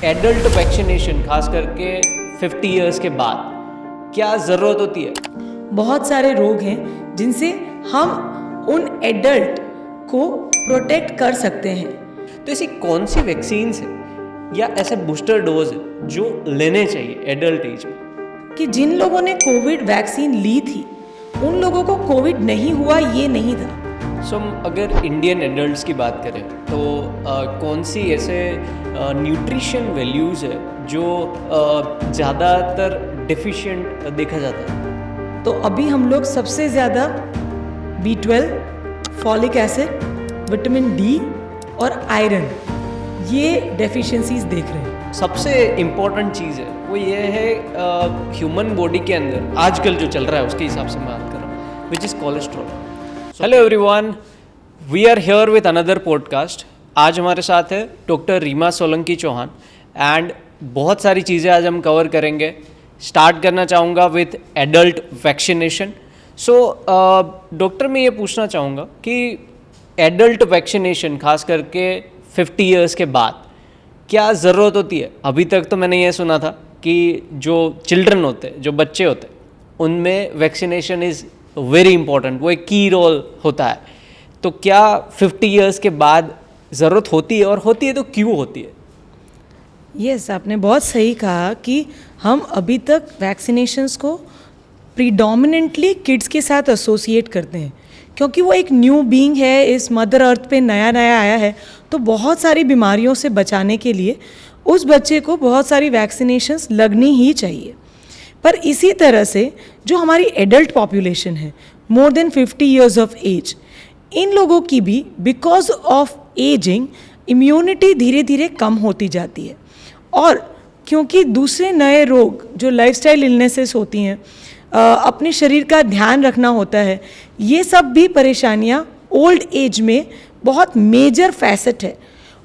Adult vaccination खास करके 50 years के बाद क्या ज़रूरत होती है? बहुत सारे रोग हैं जिनसे हम उन एडल्ट को प्रोटेक्ट कर सकते हैं। तो ऐसी कौन सी वैक्सीन्स है या ऐसे बूस्टर डोज है जो लेने चाहिए एडल्ट एज में? कि जिन लोगों ने कोविड वैक्सीन ली थी उन लोगों को कोविड नहीं हुआ ये नहीं था। सो अगर इंडियन एडल्ट्स की बात करें तो कौन सी ऐसे न्यूट्रिशन वैल्यूज़ है जो ज़्यादातर डिफिशिएंट देखा जाता है? तो अभी हम लोग सबसे ज़्यादा B12, folic acid, vitamin D और आयरन ये डेफिशिएंसीज देख रहे हैं। सबसे इम्पॉर्टेंट चीज़ है वो ये है ह्यूमन बॉडी के अंदर आजकल जो चल रहा है उसके हिसाब से मैं बात कर रहा हूँ, which is cholesterol. Hello everyone, we are here with another podcast. आज हमारे साथ है डॉक्टर रीमा सोलंकी चौहान एंड बहुत सारी चीज़ें आज हम कवर करेंगे। स्टार्ट करना चाहूँगा with adult vaccination. So doctor मैं ये पूछना चाहूँगा कि एडल्ट वैक्सीनेशन खास करके 50 इयर्स के बाद क्या ज़रूरत होती है? अभी तक तो मैंने ये सुना था कि जो चिल्ड्रन होते हैं, जो बच्चे होते हैं, उनमें वैक्सीनेशन इज़ वेरी इंपॉर्टेंट, वो एक की रोल होता है। तो क्या 50 इयर्स के बाद ज़रूरत होती है, और होती है तो क्यों होती है? यस, आपने बहुत सही कहा कि हम अभी तक वैक्सीनेशंस को प्रीडोमिनेंटली किड्स के साथ एसोसिएट करते हैं क्योंकि वो एक न्यू बीइंग है, इस मदर अर्थ पे नया नया आया है। तो बहुत सारी बीमारियों से बचाने के लिए उस बच्चे को बहुत सारी वैक्सीनेशंस लगनी ही चाहिए। पर इसी तरह से जो हमारी एडल्ट पॉपुलेशन है, more than 50 years of age, इन लोगों की भी बिकॉज ऑफ एजिंग इम्यूनिटी धीरे धीरे कम होती जाती है। और क्योंकि दूसरे नए रोग जो लाइफस्टाइल इलनेसेस होती हैं, अपने शरीर का ध्यान रखना होता है, ये सब भी परेशानियाँ ओल्ड एज में बहुत मेजर फैसेट है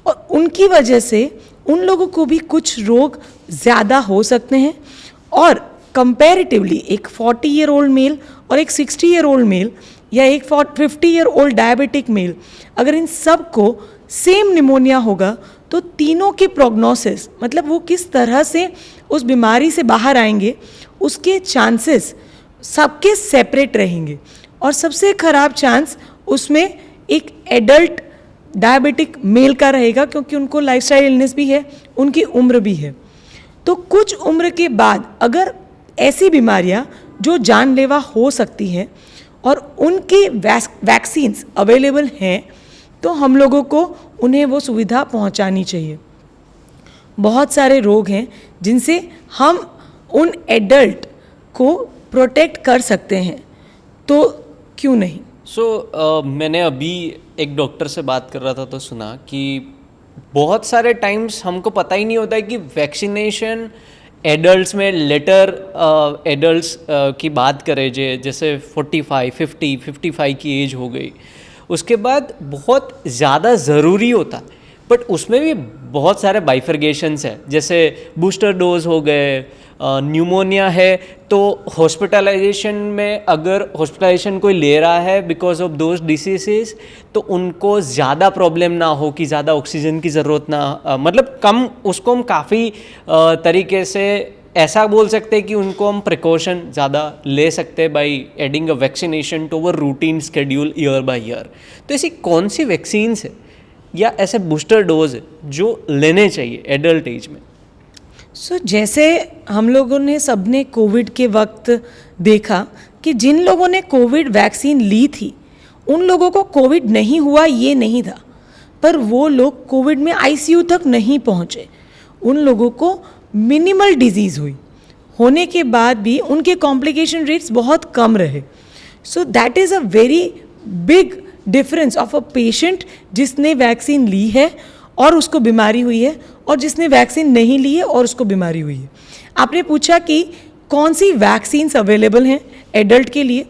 और उनकी वजह से उन लोगों को भी कुछ रोग ज़्यादा हो सकते हैं। और कंपैरेटिवली एक 40 ईयर ओल्ड मेल और एक 60 ईयर ओल्ड मेल या एक 50 ईयर ओल्ड डायबिटिक मेल, अगर इन सब को सेम निमोनिया होगा तो तीनों के प्रोग्नोसिस, मतलब वो किस तरह से उस बीमारी से बाहर आएंगे, उसके चांसेस सबके सेपरेट रहेंगे। और सबसे ख़राब चांस उसमें एक एडल्ट डायबिटिक मेल का रहेगा क्योंकि उनको लाइफस्टाइल इलनेस भी है, उनकी उम्र भी है। तो कुछ उम्र के बाद अगर ऐसी बीमारियां जो जानलेवा हो सकती हैं और उनकी वैक्सीन्स अवेलेबल हैं तो हम लोगों को उन्हें वो सुविधा पहुंचानी चाहिए। बहुत सारे रोग हैं जिनसे हम उन एडल्ट को प्रोटेक्ट कर सकते हैं, तो क्यों नहीं? मैंने अभी एक डॉक्टर से बात कर रहा था तो सुना कि बहुत सारे टाइम्स हमको पता ही नहीं होता है कि वैक्सीनेशन एडल्ट्स में लेटर एडल्ट्स की बात करें जैसे 45, 50, 55 की एज हो गई, उसके बाद बहुत ज़्यादा ज़रूरी होता है। बट उसमें भी बहुत सारे बाइफर्गेशंस हैं, जैसे बूस्टर डोज हो गए, न्यूमोनिया है तो हॉस्पिटलाइजेशन में अगर हॉस्पिटलाइजेशन कोई ले रहा है बिकॉज ऑफ दोज डिसीजेस तो उनको ज़्यादा प्रॉब्लम ना हो कि ज़्यादा ऑक्सीजन की ज़रूरत ना, मतलब कम, उसको हम काफ़ी तरीके से ऐसा बोल सकते हैं कि उनको हम प्रिकॉशन ज़्यादा ले सकते हैं by adding a vaccination to our routine schedule year by year. तो ऐसी कौन सी वैक्सीन्स है या ऐसे बूस्टर डोज है जो लेने चाहिए एडल्ट एज में? जैसे हम लोगों ने सबने कोविड के वक्त देखा कि जिन लोगों ने कोविड वैक्सीन ली थी उन लोगों को कोविड नहीं हुआ ये नहीं था, पर वो लोग कोविड में आईसीयू तक नहीं पहुँचे। उन लोगों को मिनिमल डिजीज़ हुई, होने के बाद भी उनके कॉम्प्लिकेशन रेट्स बहुत कम रहे। So that is a very big difference of a patient जिसने वैक्सीन ली है और उसको बीमारी हुई है और जिसने वैक्सीन नहीं ली है और उसको बीमारी हुई है। आपने पूछा कि कौन सी वैक्सीन्स अवेलेबल हैं एडल्ट के लिए।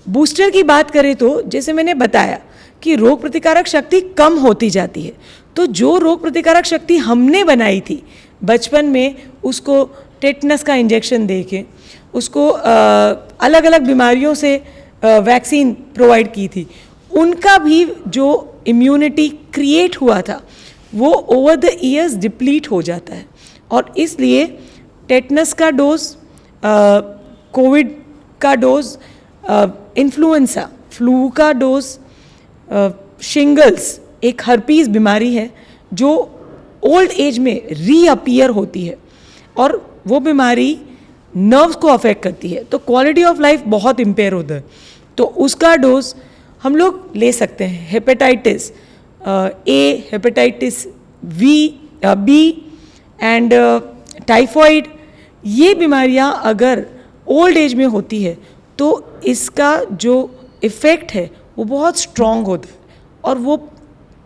बूस्टर की बात करें तो जैसे मैंने बताया कि रोग प्रतिकारक शक्ति कम होती जाती है, तो जो रोग प्रतिकारक शक्ति हमने बनाई थी बचपन में, उसको टेटनस का इंजेक्शन दे के उसको अलग अलग बीमारियों से वैक्सीन प्रोवाइड की थी, उनका भी जो इम्यूनिटी क्रिएट हुआ था वो ओवर द ईयर्स डिप्लीट हो जाता है। और इसलिए टेटनस का डोज, कोविड का डोज, इन्फ्लुएंजा, फ्लू का डोज, शिंगल्स एक हर्पीज बीमारी है जो ओल्ड एज में रीअपियर होती है और वो बीमारी नर्व्स को अफेक्ट करती है, तो क्वालिटी ऑफ लाइफ बहुत इम्पेयर होता है। तो उसका डोज हम लोग ले सकते हैं। Hepatitis A, hepatitis B and typhoid, ये बीमारियां अगर ओल्ड एज में होती है तो इसका जो इफ़ेक्ट है वो बहुत स्ट्रॉन्ग होता है और वो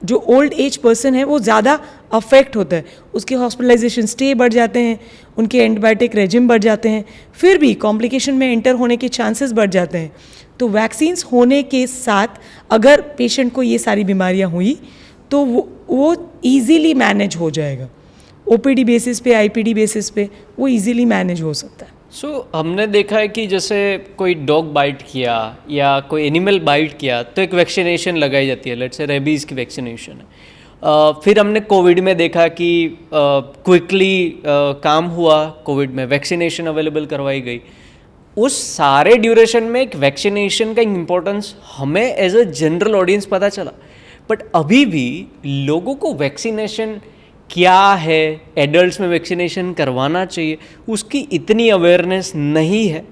जो ओल्ड एज पर्सन है वो ज़्यादा अफेक्ट होता है, उसके हॉस्पिटलाइजेशन स्टे बढ़ जाते हैं, उनके एंटीबायोटिक रेजिम बढ़ जाते हैं, फिर भी कॉम्प्लिकेशन में एंटर होने के चांसेस बढ़ जाते हैं। तो वैक्सीन्स होने के साथ अगर पेशेंट को ये सारी बीमारियां हुई तो वो ईजीली मैनेज हो जाएगा। ओपीडी बेसिस पे, आईपीडी बेसिस पे वो ईजीली मैनेज हो सकता है। हमने देखा है कि जैसे कोई डॉग बाइट किया या कोई एनिमल बाइट किया तो एक वैक्सीनेशन लगाई जाती है, लेट्स से रेबीज़ की वैक्सीनेशन है। फिर हमने कोविड में देखा कि क्विकली काम हुआ, कोविड में वैक्सीनेशन अवेलेबल करवाई गई। उस सारे ड्यूरेशन में एक वैक्सीनेशन का इम्पोर्टेंस हमें एज अ जनरल ऑडियंस पता चला, बट अभी भी लोगों को वैक्सीनेशन क्या है, एडल्ट्स में वैक्सीनेशन करवाना चाहिए, उसकी इतनी अवेयरनेस नहीं है।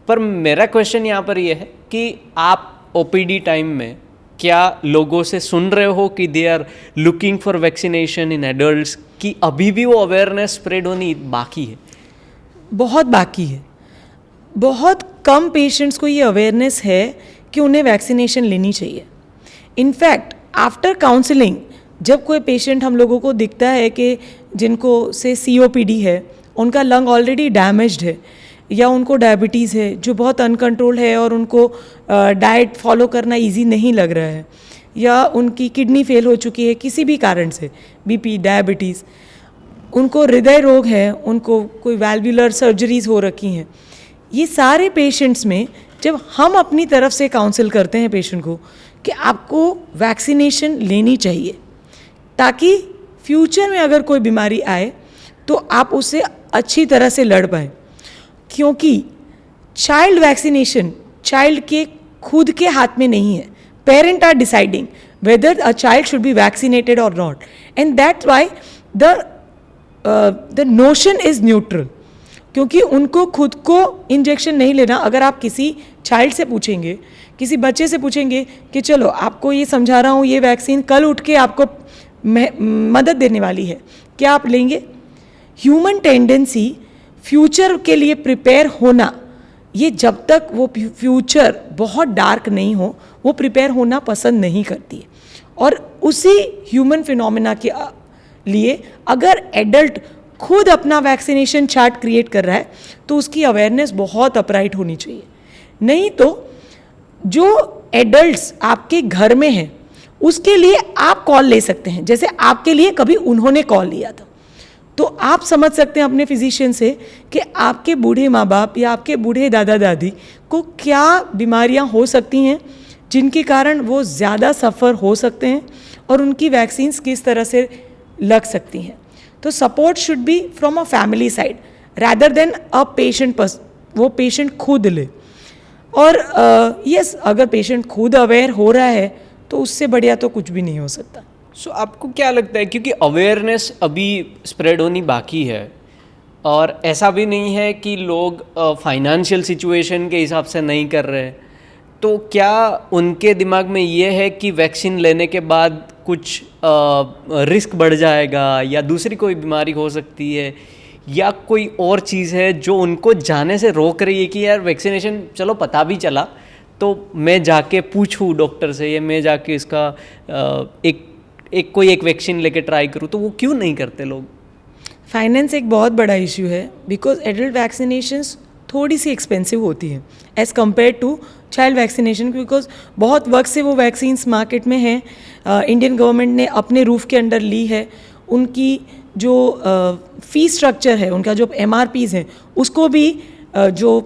पर मेरा क्वेश्चन यहाँ पर यह है कि आप ओपीडी टाइम में क्या लोगों से सुन रहे हो कि they are looking for vaccination in adults, कि अभी भी वो अवेयरनेस स्प्रेड होनी बाकी है? बहुत बाकी है। बहुत कम पेशेंट्स को ये अवेयरनेस है कि उन्हें वैक्सीनेशन लेनी चाहिए। इनफैक्ट आफ्टर काउंसलिंग जब कोई पेशेंट हम लोगों को दिखता है कि जिनको से सीओपीडी है, उनका लंग ऑलरेडी डैमेज्ड है या उनको डायबिटीज़ है जो बहुत अनकंट्रोल्ड है और उनको डाइट फॉलो करना इजी नहीं लग रहा है, या उनकी किडनी फेल हो चुकी है किसी भी कारण से, बीपी, डायबिटीज़, उनको हृदय रोग है, उनको कोई वैल्वुलर सर्जरीज हो रखी हैं, ये सारे पेशेंट्स में जब हम अपनी तरफ से काउंसिल करते हैं पेशेंट को कि आपको वैक्सीनेशन लेनी चाहिए ताकि फ्यूचर में अगर कोई बीमारी आए तो आप उससे अच्छी तरह से लड़ पाएँ। क्योंकि चाइल्ड वैक्सीनेशन चाइल्ड के खुद के हाथ में नहीं है। Parent are deciding whether a child should be vaccinated और not, and that's why the notion is neutral, क्योंकि उनको खुद को इंजेक्शन नहीं लेना। अगर आप किसी चाइल्ड से पूछेंगे, किसी बच्चे से पूछेंगे कि चलो आपको ये समझा रहा हूँ, ये वैक्सीन कल उठ के आपको मदद देने वाली है, क्या आप लेंगे? ह्यूमन टेंडेंसी फ्यूचर के लिए प्रिपेयर होना, ये जब तक वो फ्यूचर बहुत डार्क नहीं हो वो प्रिपेयर होना पसंद नहीं करती है। और उसी ह्यूमन फिनोमेना के लिए अगर एडल्ट खुद अपना वैक्सीनेशन चार्ट क्रिएट कर रहा है तो उसकी अवेयरनेस बहुत अपराइट होनी चाहिए। नहीं तो जो एडल्ट्स आपके घर में हैं उसके लिए आप कॉल ले सकते हैं, जैसे आपके लिए कभी उन्होंने कॉल लिया था। तो आप समझ सकते हैं अपने फिजिशियन से कि आपके बूढ़े माँ बाप या आपके बूढ़े दादा दादी को क्या बीमारियां हो सकती हैं जिनके कारण वो ज़्यादा सफ़र हो सकते हैं और उनकी वैक्सीन्स किस तरह से लग सकती हैं। तो support should be from a family side rather than a patient वो पेशेंट खुद ले। और यस अगर पेशेंट खुद अवेयर हो रहा है तो उससे बढ़िया तो कुछ भी नहीं हो सकता। सो आपको क्या लगता है, क्योंकि अवेयरनेस अभी स्प्रेड होनी बाकी है और ऐसा भी नहीं है कि लोग फाइनेंशियल सिचुएशन के हिसाब से नहीं कर रहे, तो क्या उनके दिमाग में ये है कि वैक्सीन लेने के बाद कुछ रिस्क बढ़ जाएगा या दूसरी कोई बीमारी हो सकती है या कोई और चीज़ है जो उनको जाने से रोक रही है कि यार वैक्सीनेशन चलो पता भी चला तो मैं जाके पूछूं डॉक्टर से या मैं जाके इसका कोई एक वैक्सीन लेके ट्राई करूं, तो वो क्यों नहीं करते लोग? फाइनेंस एक बहुत बड़ा इशू है बिकॉज एडल्ट वैक्सीनेशंस थोड़ी सी एक्सपेंसिव होती हैं as compare to child vaccination, because बहुत वक्त से वो वैक्सीन्स मार्केट में हैं। इंडियन गवर्नमेंट ने अपने रूफ के अंडर ली है, उनकी जो फी स्ट्रक्चर है, उनका जो MRPs हैं उसको भी जो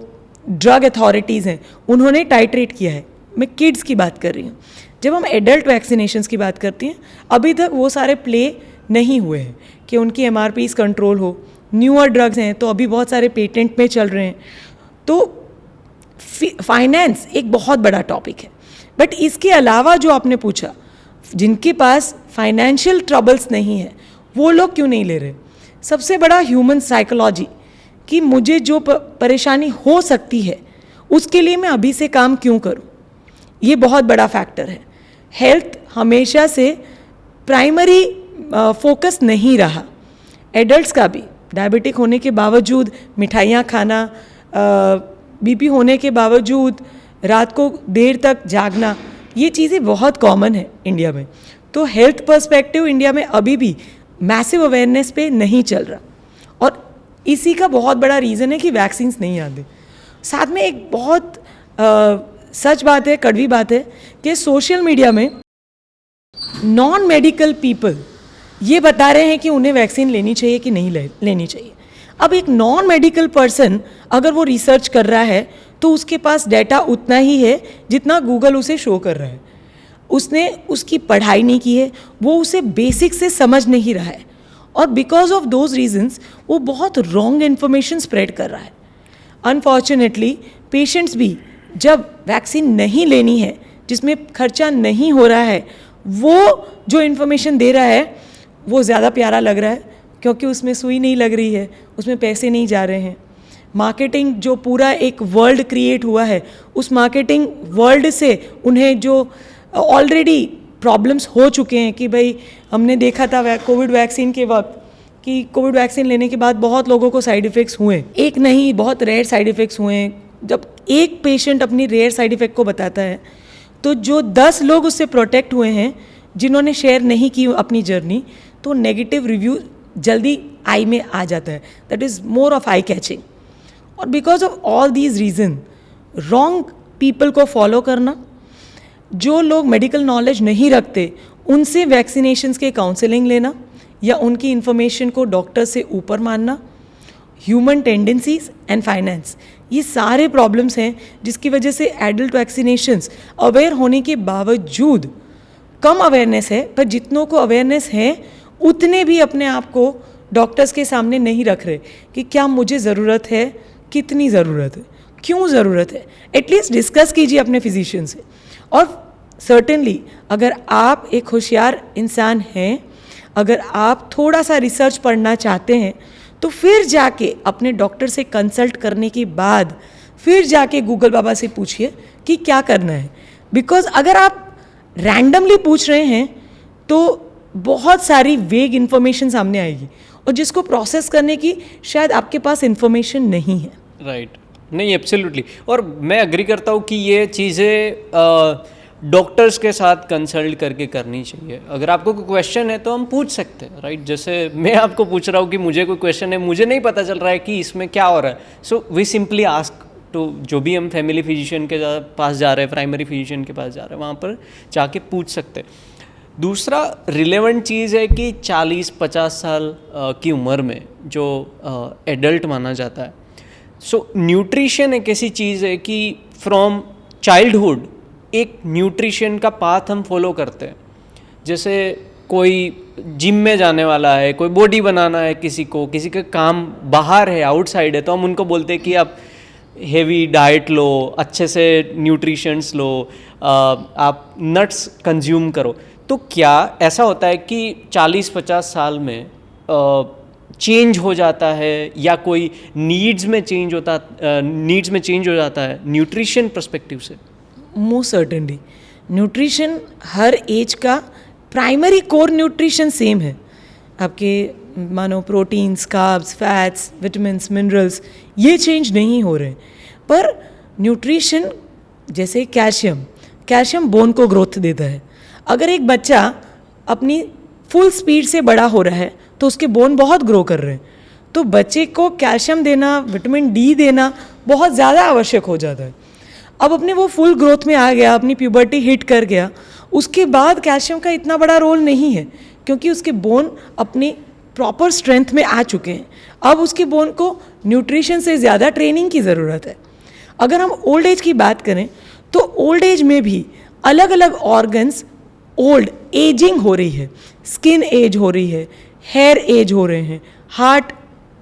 ड्रग अथॉरिटीज़ हैं उन्होंने टाइट्रेट किया है। मैं किड्स की बात कर रही हूँ। जब हम एडल्ट वैक्सीनेशंस की बात करती हैं अभी तक वो सारे प्ले नहीं हुए हैं कि उनकी MRPs कंट्रोल हो। न्यूअर ड्रग्स हैं तो अभी बहुत सारे पेटेंट में चल रहे हैं। तो फाइनेंस एक बहुत बड़ा टॉपिक है। बट इसके अलावा जो आपने पूछा, जिनके पास फाइनेंशियल ट्रबल्स नहीं है वो लोग क्यों नहीं ले रहे? सबसे बड़ा ह्यूमन साइकोलॉजी कि मुझे जो परेशानी हो सकती है उसके लिए मैं अभी से काम क्यों करूं, ये बहुत बड़ा फैक्टर है। हेल्थ हमेशा से प्राइमरी फोकस नहीं रहा। एडल्ट्स का भी डायबिटिक होने के बावजूद मिठाइयाँ खाना, BP होने के बावजूद रात को देर तक जागना, ये चीज़ें बहुत कॉमन है इंडिया में। तो हेल्थ पर्सपेक्टिव इंडिया में अभी भी मैसिव अवेयरनेस पे नहीं चल रहा, और इसी का बहुत बड़ा रीज़न है कि वैक्सीन्स नहीं आते। साथ में एक बहुत सच बात है, कड़वी बात है कि सोशल मीडिया में नॉन मेडिकल पीपल ये बता रहे हैं कि उन्हें वैक्सीन लेनी चाहिए कि नहीं लेनी चाहिए। अब एक नॉन मेडिकल पर्सन अगर वो रिसर्च कर रहा है तो उसके पास डाटा उतना ही है जितना गूगल उसे शो कर रहा है। उसने उसकी पढ़ाई नहीं की है, वो उसे बेसिक से समझ नहीं रहा है, और बिकॉज ऑफ दोज रीजंस वो बहुत रॉन्ग इन्फॉर्मेशन स्प्रेड कर रहा है। अनफॉर्चुनेटली पेशेंट्स भी जब वैक्सीन नहीं लेनी है, जिसमें खर्चा नहीं हो रहा है, वो जो इन्फॉर्मेशन दे रहा है वो ज़्यादा प्यारा लग रहा है क्योंकि उसमें सुई नहीं लग रही है, उसमें पैसे नहीं जा रहे हैं। मार्केटिंग जो पूरा एक वर्ल्ड क्रिएट हुआ है, उस मार्केटिंग वर्ल्ड से उन्हें जो ऑलरेडी प्रॉब्लम्स हो चुके हैं कि भाई हमने देखा था कोविड वैक्सीन के वक्त कि कोविड वैक्सीन लेने के बाद बहुत लोगों को साइड इफ़ेक्ट्स हुए, एक नहीं बहुत रेयर साइड इफ़ेक्ट्स हुए हैं। जब एक पेशेंट अपनी रेयर साइड इफ़ेक्ट को बताता है तो जो 10 लोग उससे प्रोटेक्ट हुए हैं जिन्होंने शेयर नहीं की अपनी जर्नी, तो नेगेटिव रिव्यू जल्दी आई में आ जाता है। That is more of eye catching. और because of all these reason wrong people को फॉलो करना, जो लोग मेडिकल नॉलेज नहीं रखते उनसे वैक्सीनेशंस के काउंसलिंग लेना या उनकी इन्फॉर्मेशन को डॉक्टर से ऊपर मानना, ह्यूमन टेंडेंसीज एंड फाइनेंस, ये सारे प्रॉब्लम्स हैं जिसकी वजह से एडल्ट वैक्सीनेशंस अवेयर होने के बावजूद कम अवेयरनेस है। पर जितनों को अवेयरनेस है उतने भी अपने आप को डॉक्टर्स के सामने नहीं रख रहे कि क्या मुझे ज़रूरत है, कितनी ज़रूरत है, क्यों ज़रूरत है। एटलीस्ट डिस्कस कीजिए अपने फिजिशियन से। और सर्टेनली अगर आप एक होशियार इंसान हैं, अगर आप थोड़ा सा रिसर्च पढ़ना चाहते हैं, तो फिर जाके अपने डॉक्टर से कंसल्ट करने के बाद फिर जाके गूगल बाबा से पूछिए कि क्या करना है। बिकॉज अगर आप रैंडमली पूछ रहे हैं तो बहुत सारी वेग इन्फॉर्मेशन सामने आएगी, और जिसको प्रोसेस करने की शायद आपके पास इन्फॉर्मेशन नहीं है। राइट, नहीं एब्सोल्युटली। और मैं अग्री करता हूँ कि ये चीज़ें डॉक्टर्स के साथ कंसल्ट करके करनी चाहिए। अगर आपको कोई क्वेश्चन है तो हम पूछ सकते हैं, राइट। जैसे मैं आपको पूछ रहा हूँ कि मुझे कोई क्वेश्चन है, मुझे नहीं पता चल रहा है कि इसमें क्या हो रहा है, so we simply ask to जो भी हम फैमिली फिजिशियन के पास जा रहे हैं, प्राइमरी फिजिशियन के पास जा रहे हैं, वहाँ पर जाके पूछ सकते हैं। दूसरा रिलेवेंट चीज़ है कि 40-50 साल की उम्र में जो एडल्ट माना जाता है, सो न्यूट्रिशन एक ऐसी चीज़ है कि फ्रॉम चाइल्डहुड एक न्यूट्रिशन का पाथ हम फॉलो करते हैं। जैसे कोई जिम में जाने वाला है, कोई बॉडी बनाना है, किसी का काम बाहर है, आउटसाइड है, तो हम उनको बोलते हैं कि आप हेवी डाइट लो, अच्छे से न्यूट्रिशंस लो, आप नट्स कंज्यूम करो। तो क्या ऐसा होता है कि 40-50 साल में चेंज हो जाता है या कोई नीड्स में चेंज हो जाता है न्यूट्रिशन पर्सपेक्टिव से? मोस्ट सर्टेनली न्यूट्रिशन हर एज का प्राइमरी कोर न्यूट्रिशन सेम है। आपके मानो proteins, carbs, fats, vitamins, minerals ये चेंज नहीं हो रहे, पर न्यूट्रिशन जैसे कैल्शियम बोन को ग्रोथ देता है। अगर एक बच्चा अपनी फुल स्पीड से बड़ा हो रहा है तो उसके बोन बहुत ग्रो कर रहे हैं, तो बच्चे को कैल्शियम देना, विटामिन डी देना बहुत ज़्यादा आवश्यक हो जाता है। अब अपने वो फुल ग्रोथ में आ गया, अपनी प्यूबर्टी हिट कर गया, उसके बाद कैल्शियम का इतना बड़ा रोल नहीं है क्योंकि उसके बोन अपनी प्रॉपर स्ट्रेंथ में आ चुके हैं। अब उसके बोन को न्यूट्रिशन से ज़्यादा ट्रेनिंग की ज़रूरत है। अगर हम ओल्ड एज की बात करें तो ओल्ड एज में भी अलग अलग ऑर्गन्स ओल्ड एजिंग हो रही है, स्किन एज हो रही है, हेयर एज हो रहे हैं, हार्ट,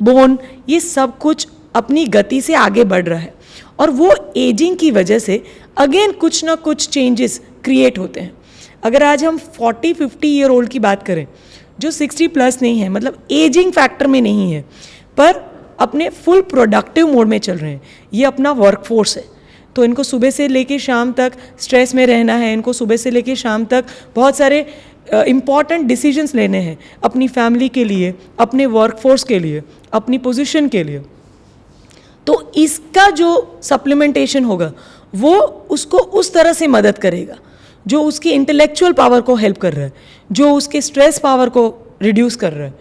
बोन, ये सब कुछ अपनी गति से आगे बढ़ रहा है और वो एजिंग की वजह से अगेन कुछ ना कुछ चेंजेस क्रिएट होते हैं. अगर आज हम 40-50 ईयर ओल्ड की बात करें जो 60 प्लस नहीं है, मतलब एजिंग फैक्टर में नहीं है, पर अपने फुल प्रोडक्टिव मोड में चल रहे हैं, ये अपना वर्कफोर्स है, तो इनको सुबह से लेके शाम तक स्ट्रेस में रहना है, इनको सुबह से लेके शाम तक बहुत सारे इम्पॉर्टेंट डिसीजंस लेने हैं अपनी फैमिली के लिए, अपने वर्कफोर्स के लिए, अपनी पोजीशन के लिए. तो इसका जो सप्लीमेंटेशन होगा वो उसको उस तरह से मदद करेगा जो उसकी इंटेलेक्चुअल पावर को हेल्प कर रहा है, जो उसके स्ट्रेस पावर को रिड्यूस कर रहा है.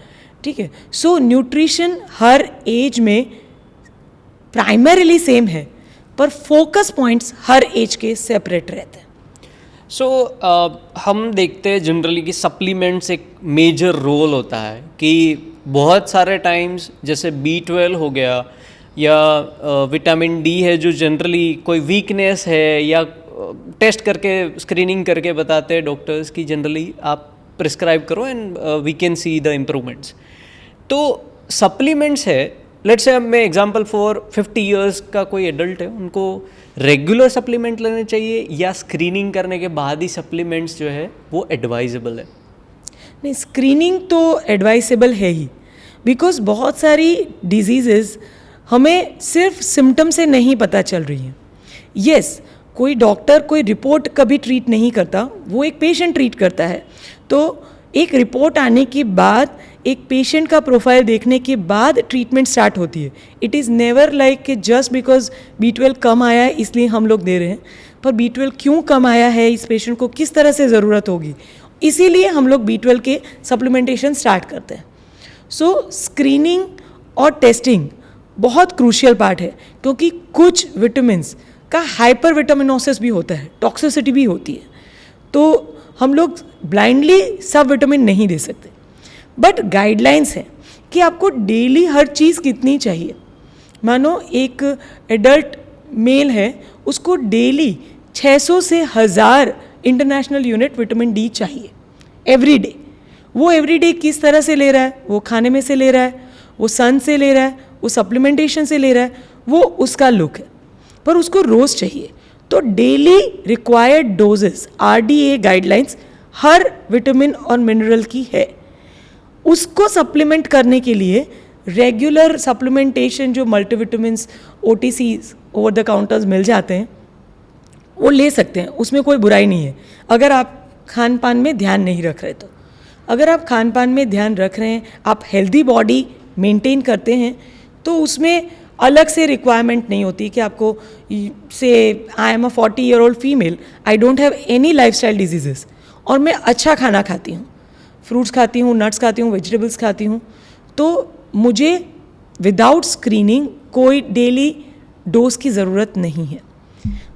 ठीक है, सो न्यूट्रिशन हर एज में प्राइमरीली सेम है, पर फोकस पॉइंट्स हर एज के सेपरेट रहते हैं. सो हम देखते हैं जनरली कि सप्लीमेंट्स एक मेजर रोल होता है कि बहुत सारे टाइम्स जैसे B12 हो गया या विटामिन डी है जो जनरली कोई वीकनेस है या टेस्ट करके स्क्रीनिंग करके बताते हैं डॉक्टर्स की जनरली आप प्रिस्क्राइब करो and we can see the improvements. तो सप्लीमेंट्स है, लेट्स से मैं एग्जांपल फॉर 50 इयर्स का कोई एडल्ट है, उनको रेगुलर सप्लीमेंट लेने चाहिए या स्क्रीनिंग करने के बाद ही सप्लीमेंट्स जो है वो एडवाइजेबल है? नहीं, स्क्रीनिंग तो एडवाइसेबल है ही, बिकॉज बहुत सारी डिजीज़ेस हमें सिर्फ सिम्टम से नहीं पता चल रही हैं. यस, कोई डॉक्टर कोई रिपोर्ट कभी ट्रीट नहीं करता, वो एक पेशेंट ट्रीट करता है. तो एक रिपोर्ट आने के बाद, एक पेशेंट का प्रोफाइल देखने के बाद ट्रीटमेंट स्टार्ट होती है. इट इज़ नेवर लाइक कि जस्ट बिकॉज B12 कम आया है इसलिए हम लोग दे रहे हैं, पर B12 क्यों कम आया है, इस पेशेंट को किस तरह से ज़रूरत होगी, इसीलिए हम लोग B12 के सप्लीमेंटेशन स्टार्ट करते हैं. सो स्क्रीनिंग और टेस्टिंग बहुत क्रूशियल पार्ट है, क्योंकि कुछ विटामिन्स का हाइपर विटामिनोसिस भी होता है, टॉक्सिसिटी भी होती है, तो हम लोग ब्लाइंडली सब विटामिन नहीं दे सकते. बट गाइडलाइंस है कि आपको डेली हर चीज़ कितनी चाहिए. मानो एक एडल्ट मेल है, उसको डेली 600 से 1000 इंटरनेशनल यूनिट विटामिन डी चाहिए एवरी डे. वो एवरी डे किस तरह से ले रहा है, वो खाने में से ले रहा है, वो सन से ले रहा है, वो सप्लीमेंटेशन से ले रहा है, वो उसका लुक है, पर उसको रोज़ चाहिए. तो daily required doses RDA guidelines हर विटामिन और मिनरल की है. उसको सप्लीमेंट करने के लिए रेगुलर सप्लीमेंटेशन जो multivitamins OTCs over the counters मिल जाते हैं वो ले सकते हैं, उसमें कोई बुराई नहीं है अगर आप खान पान में ध्यान नहीं रख रहे. तो अगर आप खान पान में ध्यान रख रहे हैं, आप हेल्दी बॉडी मेंटेन करते हैं, तो उसमें अलग से रिक्वायरमेंट नहीं होती कि आपको से आई am a 40 year old female, I don't have any lifestyle diseases और मैं अच्छा खाना खाती हूँ, फ्रूट्स खाती हूँ, नट्स खाती हूँ, वेजिटेबल्स खाती हूँ, तो मुझे विदाउट स्क्रीनिंग कोई डेली डोज की ज़रूरत नहीं है.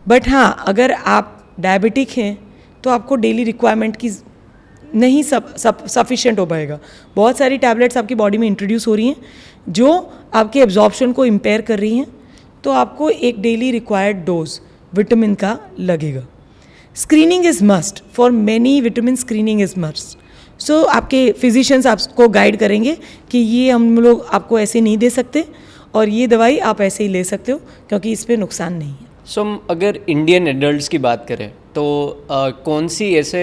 बट हाँ, अगर आप डायबिटिक हैं तो आपको डेली रिक्वायरमेंट की नहीं सफिशिएंट हो पाएगा. बहुत सारी टैबलेट्स आपकी बॉडी में इंट्रोड्यूस हो रही हैं जो आपके एब्जॉर्प्शन को इम्पेयर कर रही हैं, तो आपको एक डेली रिक्वायर्ड डोज विटामिन का लगेगा. Screening is must for many vitamin, screening is must. So आपके फिजिशियंस आपको गाइड करेंगे कि ये हम लोग आपको ऐसे नहीं दे सकते और ये दवाई आप ऐसे ही ले सकते हो क्योंकि इस पर नुकसान नहीं है. सो हम अगर इंडियन एडल्ट्स की बात करें तो कौन सी ऐसे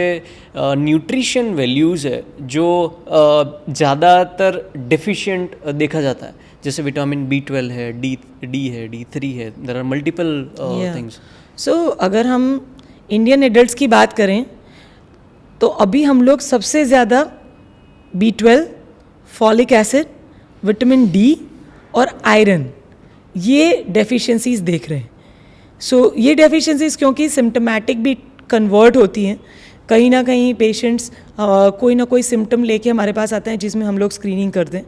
न्यूट्रिशन वैल्यूज़ है जो ज़्यादातर डिफिशिएंट देखा जाता है, जैसे विटामिन B12 है, डी है, D3 है, देयर आर मल्टीपल थिंग्स. सो अगर हम इंडियन एडल्ट्स की बात करें तो अभी हम लोग सबसे ज़्यादा B12, folic acid, vitamin D और आयरन, ये डेफिशिएंसीज देख रहे हैं. सो ये डेफिशिएंसीज क्योंकि सिम्टोमेटिक भी कन्वर्ट होती हैं, कहीं ना कहीं पेशेंट्स कोई ना कोई सिम्टम लेके हमारे पास आते हैं जिसमें हम लोग स्क्रीनिंग करते हैं,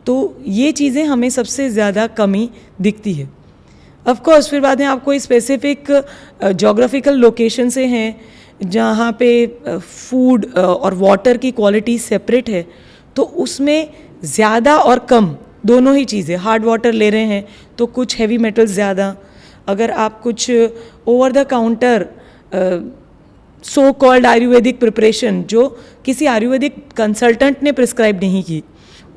तो ये चीज़ें हमें सबसे ज़्यादा कमी दिखती है. ऑफ कोर्स फिर बाद में आप कोई स्पेसिफिक जोग्राफिकल लोकेशन से हैं जहाँ पे फूड और वाटर की क्वालिटी सेपरेट है, तो उसमें ज़्यादा और कम दोनों ही चीज़ें, हार्ड वाटर ले रहे हैं तो कुछ हैवी मेटल्स ज़्यादा, अगर आप कुछ over the counter so called Ayurvedic preparation जो किसी आयुर्वेदिक कंसल्टेंट ने प्रिस्क्राइब नहीं की,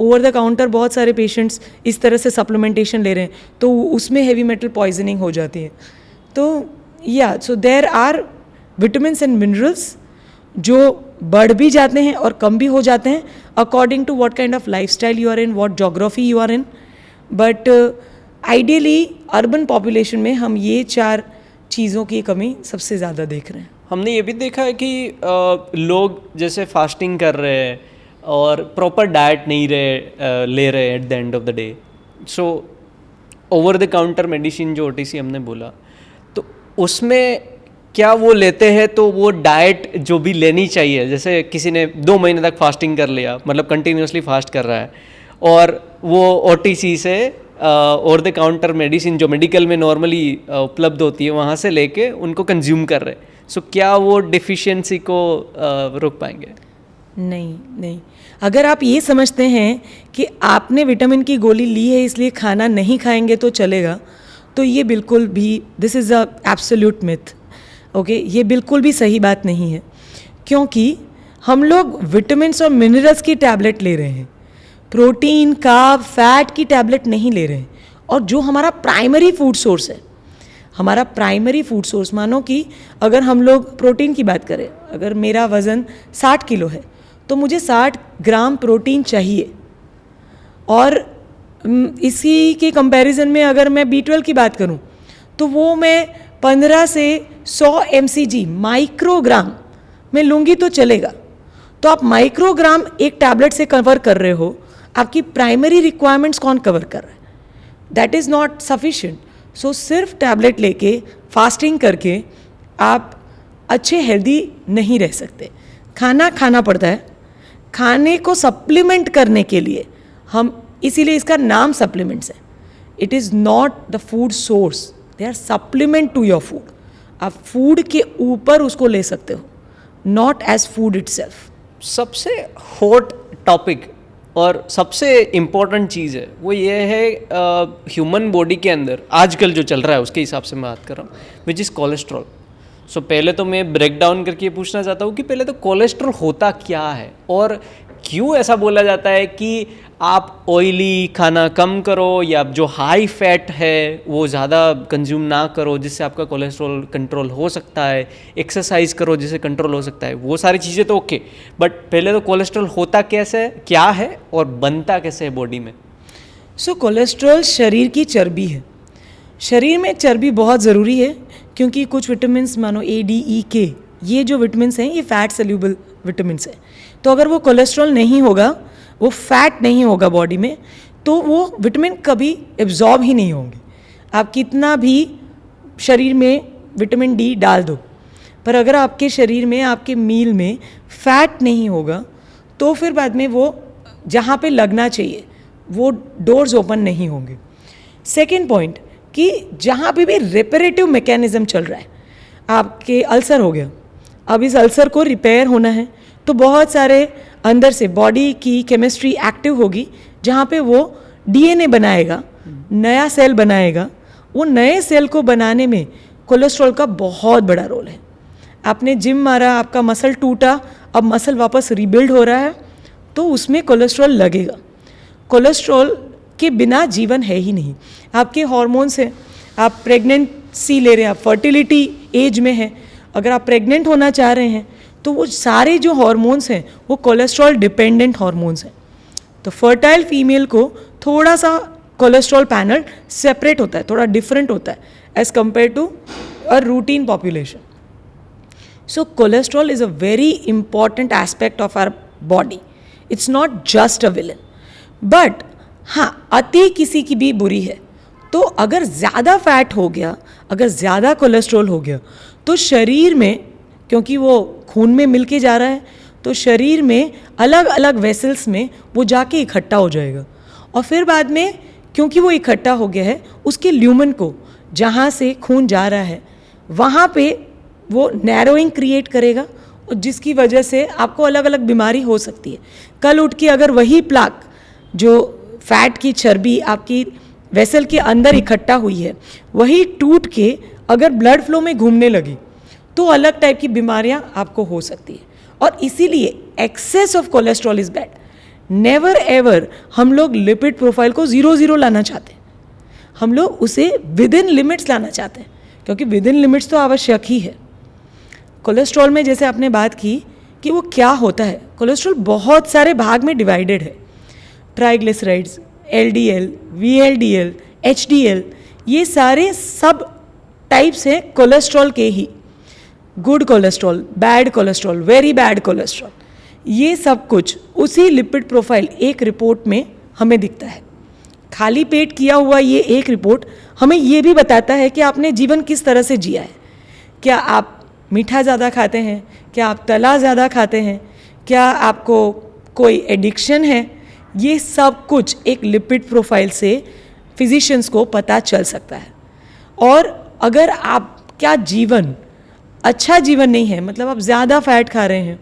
ओवर द काउंटर बहुत सारे पेशेंट्स इस तरह से सप्लीमेंटेशन ले रहे हैं, तो उसमें हेवी मेटल पॉइजनिंग हो जाती है. तो या so there are vitamins and minerals जो बढ़ भी जाते हैं और कम भी हो जाते हैं according to what kind of lifestyle you are in, what geography you are in. But ideally urban population में हम ये 4 चीज़ों की कमी सबसे ज़्यादा देख रहे हैं. हमने ये भी देखा है कि लोग जैसे फास्टिंग कर रहे हैं और प्रॉपर डाइट नहीं ले रहे at the end of the day. So over the counter medicine जो OTC हमने बोला, तो उसमें क्या वो लेते हैं तो वो डाइट जो भी लेनी चाहिए, जैसे किसी ने 2 महीने तक फास्टिंग कर लिया, मतलब कंटिन्यूसली फास्ट कर रहा है, और वो OTC से ओवर द काउंटर मेडिसिन जो मेडिकल में नॉर्मली उपलब्ध होती है वहाँ से लेके उनको कंज्यूम कर रहे हैं. सो क्या वो डिफिशियंसी को रोक पाएंगे? नहीं. अगर आप ये समझते हैं कि आपने विटामिन की गोली ली है इसलिए खाना नहीं खाएंगे तो चलेगा, तो ये बिल्कुल भी, this is a absolute myth. Okay, ये बिल्कुल भी सही बात नहीं है, क्योंकि हम लोग विटामिन्स और मिनरल्स की टैबलेट ले रहे हैं, प्रोटीन, कार्ब, फैट की टैबलेट नहीं ले रहे हैं. और जो हमारा प्राइमरी फूड सोर्स है, हमारा प्राइमरी फूड सोर्स, मानो कि अगर हम लोग प्रोटीन की बात करें, अगर मेरा वज़न 60 किलो है तो मुझे 60 ग्राम प्रोटीन चाहिए. और इसी के कंपैरिजन में अगर मैं B12 की बात करूं तो वो मैं 15 से 100 mcg माइक्रोग्राम में लूँगी तो चलेगा. तो आप माइक्रोग्राम एक टैबलेट से कवर कर रहे हो, आपकी प्राइमरी रिक्वायरमेंट्स कौन कवर कर रहा है? That is not sufficient. So सिर्फ टैबलेट लेके फास्टिंग करके आप अच्छे हेल्दी नहीं रह सकते. खाना खाना पड़ता है. खाने को सप्लीमेंट करने के लिए हम, इसीलिए इसका नाम सप्लीमेंट्स है. It is not the food source, they are supplement to your food. आप फूड के ऊपर उसको ले सकते हो, नॉट एज फूड इटसेल्फ. सबसे हॉट टॉपिक और सबसे इम्पॉर्टेंट चीज़ है वो ये है ह्यूमन बॉडी के अंदर आजकल जो चल रहा है उसके हिसाब से मैं बात कर रहा हूँ, विच इज़ कोलेस्ट्रॉल. सो पहले तो मैं ब्रेक डाउन करके ये पूछना चाहता हूँ कि पहले तो कोलेस्ट्रॉल होता क्या है और क्यों ऐसा बोला जाता है कि आप ऑयली खाना कम करो या जो हाई फैट है वो ज़्यादा कंज्यूम ना करो जिससे आपका कोलेस्ट्रॉल कंट्रोल हो सकता है, एक्सरसाइज करो जिससे कंट्रोल हो सकता है. वो सारी चीज़ें तो ओके, बट पहले तो कोलेस्ट्रॉल होता कैसे, क्या है और बनता कैसे है बॉडी में? सो कोलेस्ट्रॉल शरीर की चर्बी है. शरीर में चर्बी बहुत ज़रूरी है क्योंकि कुछ विटामिन्स, मानो A, D, E, K, ये जो विटामिन्स हैं ये फैट सोल्यूबल विटामिन्स हैं. तो अगर वो कोलेस्ट्रॉल नहीं होगा, वो फैट नहीं होगा बॉडी में, तो वो विटामिन कभी एब्जॉर्ब ही नहीं होंगे. आप कितना भी शरीर में विटामिन D डाल दो, पर अगर आपके शरीर में, आपके मील में फैट नहीं होगा तो फिर बाद में वो जहाँ पे लगना चाहिए वो डोर्स ओपन नहीं होंगे. सेकेंड पॉइंट कि जहाँ पे भी रिपेरेटिव मैकेनिज्म चल रहा है, आपके अल्सर हो गया, अब इस अल्सर को रिपेयर होना है तो बहुत सारे अंदर से बॉडी की केमिस्ट्री एक्टिव होगी जहाँ पे वो DNA बनाएगा, नया सेल बनाएगा. वो नए सेल को बनाने में कोलेस्ट्रॉल का बहुत बड़ा रोल है. आपने जिम मारा, आपका मसल टूटा, अब मसल वापस रिबिल्ड हो रहा है तो उसमें कोलेस्ट्रॉल लगेगा. कोलेस्ट्रॉल के बिना जीवन है ही नहीं. आपके हार्मोन्स हैं, आप प्रेगनेंसी ले रहे हैं, आप फर्टिलिटी एज में हैं, अगर आप प्रेग्नेंट होना चाह रहे हैं तो वो सारे जो हार्मोन्स हैं वो कोलेस्ट्रॉल डिपेंडेंट हार्मोन्स हैं. तो फर्टाइल फीमेल को थोड़ा सा कोलेस्ट्रॉल पैनल सेपरेट होता है, थोड़ा डिफरेंट होता है as compare to a routine population. So cholesterol is a very important aspect of our body. It's not just a villain. But हाँ, अति किसी की भी बुरी है. तो अगर ज़्यादा फैट हो गया, अगर ज़्यादा कोलेस्ट्रॉल हो गया तो शरीर में, क्योंकि वो खून में मिल के जा रहा है, तो शरीर में अलग अलग वेसल्स में वो जाके इकट्ठा हो जाएगा. और फिर बाद में क्योंकि वो इकट्ठा हो गया है, उसके ल्यूमन को, जहाँ से खून जा रहा है, वहाँ पे वो नैरोइंग क्रिएट करेगा और जिसकी वजह से आपको अलग अलग बीमारी हो सकती है. कल उठ के अगर वही प्लाक, जो फैट की चर्बी आपकी वेसल के अंदर इकट्ठा हुई है, वही टूट के अगर ब्लड फ्लो में घूमने लगी तो अलग टाइप की बीमारियां आपको हो सकती है। और इसीलिए excess of cholesterol is bad. Never ever हम लोग लिपिड प्रोफाइल को 0 लाना चाहते हैं, हम लोग उसे विद इन लिमिट्स लाना चाहते हैं, क्योंकि विद इन लिमिट्स तो आवश्यक ही है। कोलेस्ट्रॉल में जैसे आपने बात की कि वो क्या होता है, कोलेस्ट्रॉल बहुत सारे भाग में डिवाइडेड है। ट्राइग्लिसराइड्स, LDL, VLDL, HDL, ये सारे सब टाइप्स हैं कोलेस्ट्रॉल के ही। Good cholesterol, bad cholesterol, very bad cholesterol, ये सब कुछ उसी लिपिड प्रोफाइल एक रिपोर्ट में हमें दिखता है। खाली पेट किया हुआ ये एक रिपोर्ट हमें ये भी बताता है कि आपने जीवन किस तरह से जिया है। क्या आप मीठा ज़्यादा खाते हैं, क्या आप तला ज़्यादा खाते हैं, क्या आपको कोई एडिक्शन है, ये सब कुछ एक लिपिड प्रोफाइल से फिजिशियंस को पता चल सकता है। और अगर आपका जीवन अच्छा जीवन नहीं है, मतलब आप ज़्यादा फैट खा रहे हैं,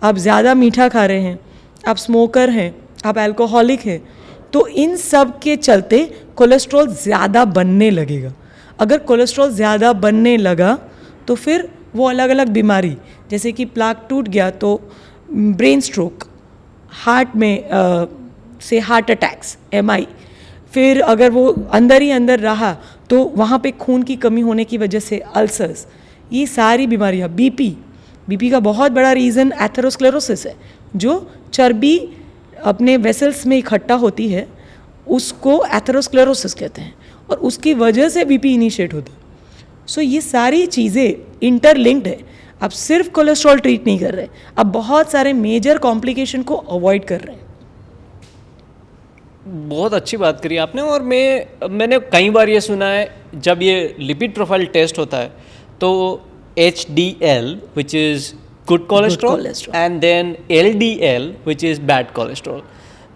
आप ज़्यादा मीठा खा रहे हैं, आप स्मोकर हैं, आप अल्कोहलिक हैं, तो इन सब के चलते कोलेस्ट्रॉल ज़्यादा बनने लगेगा। अगर कोलेस्ट्रॉल ज़्यादा बनने लगा तो फिर वो अलग अलग बीमारी, जैसे कि प्लाक टूट गया तो ब्रेन स्ट्रोक, हार्ट में से हार्ट अटैक्स, MI, फिर अगर वो अंदर ही अंदर रहा तो वहाँ पे खून की कमी होने की वजह से अल्सर्स, ये सारी बीमारियाँ। बीपी का बहुत बड़ा रीज़न एथेरोस्क्लेरोसिस है, जो चर्बी अपने वेसल्स में इकट्ठा होती है, उसको एथेरोस्क्लेरोसिस कहते हैं, और उसकी वजह से बीपी इनिशिएट होता है। सो ये सारी चीज़ें इंटरलिंक्ड है। आप सिर्फ कोलेस्ट्रॉल ट्रीट नहीं कर रहे, आप बहुत सारे मेजर कॉम्प्लिकेशन को अवॉइड कर रहे हैं। बहुत अच्छी बात करी आपने। और मैंने कई बार ये सुना है, जब ये लिपिड प्रोफाइल टेस्ट होता है तो HDL which is good cholesterol and then LDL which is bad cholesterol.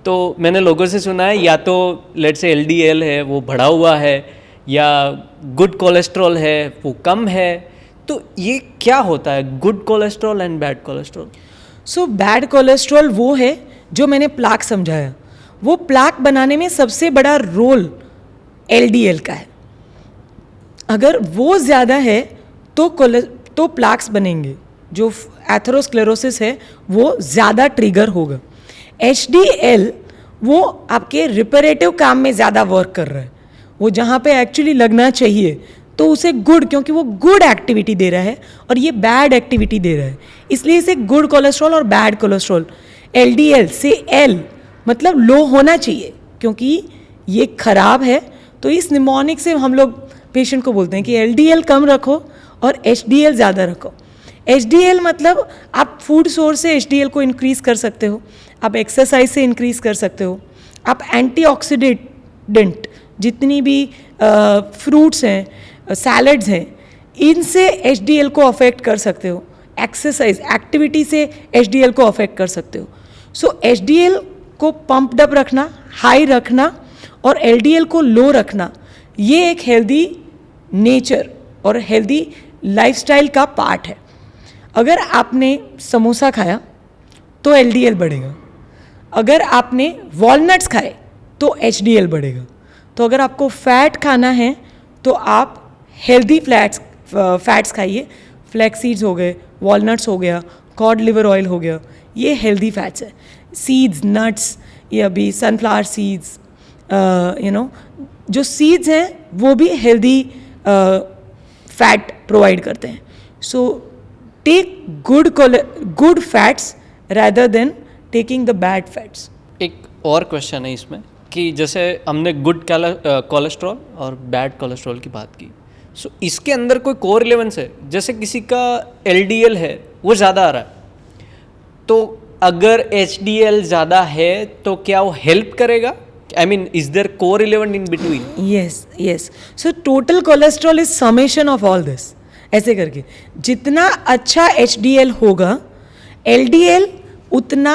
तो मैंने लोगों से सुना है या तो लेट्स से LDL है वो बढ़ा हुआ है, या गुड कोलेस्ट्रॉल है वो कम है। तो ये क्या होता है good cholesterol and bad cholesterol? So bad cholesterol वो है जो मैंने प्लाक समझाया, वो प्लाक बनाने में सबसे बड़ा रोल LDL का है। अगर वो ज़्यादा है तो प्लाक्स बनेंगे, जो एथेरोस्क्लेरोसिस है वो ज़्यादा ट्रिगर होगा। HDL वो आपके रिपेरेटिव काम में ज़्यादा वर्क कर रहा है, वो जहाँ पे एक्चुअली लगना चाहिए तो उसे गुड, क्योंकि वो गुड एक्टिविटी दे रहा है और ये बैड एक्टिविटी दे रहा है, इसलिए इसे गुड कोलेस्ट्रॉल और बैड कोलेस्ट्रॉल। LDL से L मतलब लो होना चाहिए, क्योंकि ये खराब है। तो इस निमोनिक से हम लोग पेशेंट को बोलते हैं कि LDL कम रखो और HDL ज़्यादा रखो। HDL मतलब आप फूड सोर्स से HDL को इंक्रीज़ कर सकते हो, आप एक्सरसाइज से इंक्रीज़ कर सकते हो, आप एंटीऑक्सीडेंट जितनी भी फ्रूट्स हैं, सैलड्स हैं, इनसे HDL को अफेक्ट कर सकते हो, एक्सरसाइज एक्टिविटी से HDL को अफेक्ट कर सकते हो। सो HDL को पंप्ड अप रखना, हाई रखना, और LDL को लो रखना, ये एक हेल्दी नेचर और हेल्दी लाइफस्टाइल का पार्ट है। अगर आपने समोसा खाया तो LDL बढ़ेगा, अगर आपने वॉलनट्स खाए तो HDL बढ़ेगा। तो अगर आपको फैट खाना है तो आप हेल्दी फैट्स खाइए, फ्लैक्स सीड्स हो गए, वॉलनट्स हो गया, कॉड लिवर ऑयल हो गया, ये हेल्दी फैट्स है। सीड्स, नट्स, ये अभी सनफ्लावर सीड्स, जो सीड्स हैं वो भी हेल्दी फैट प्रोवाइड करते हैं। So take good fats rather than taking the bad fats. एक और क्वेश्चन है इसमें कि जैसे हमने गुड कोलेस्ट्रॉल और बैड कोलेस्ट्रॉल की बात की, सो इसके अंदर कोई कोरिलेवेंस है? जैसे किसी का LDL है वो ज़्यादा आ रहा है, तो अगर HDL ज़्यादा है तो क्या वो हेल्प करेगा? I mean, is there correlation in between? Yes. So total cholesterol is summation of all this. ऐसे करके जितना अच्छा HDL होगा, LDL उतना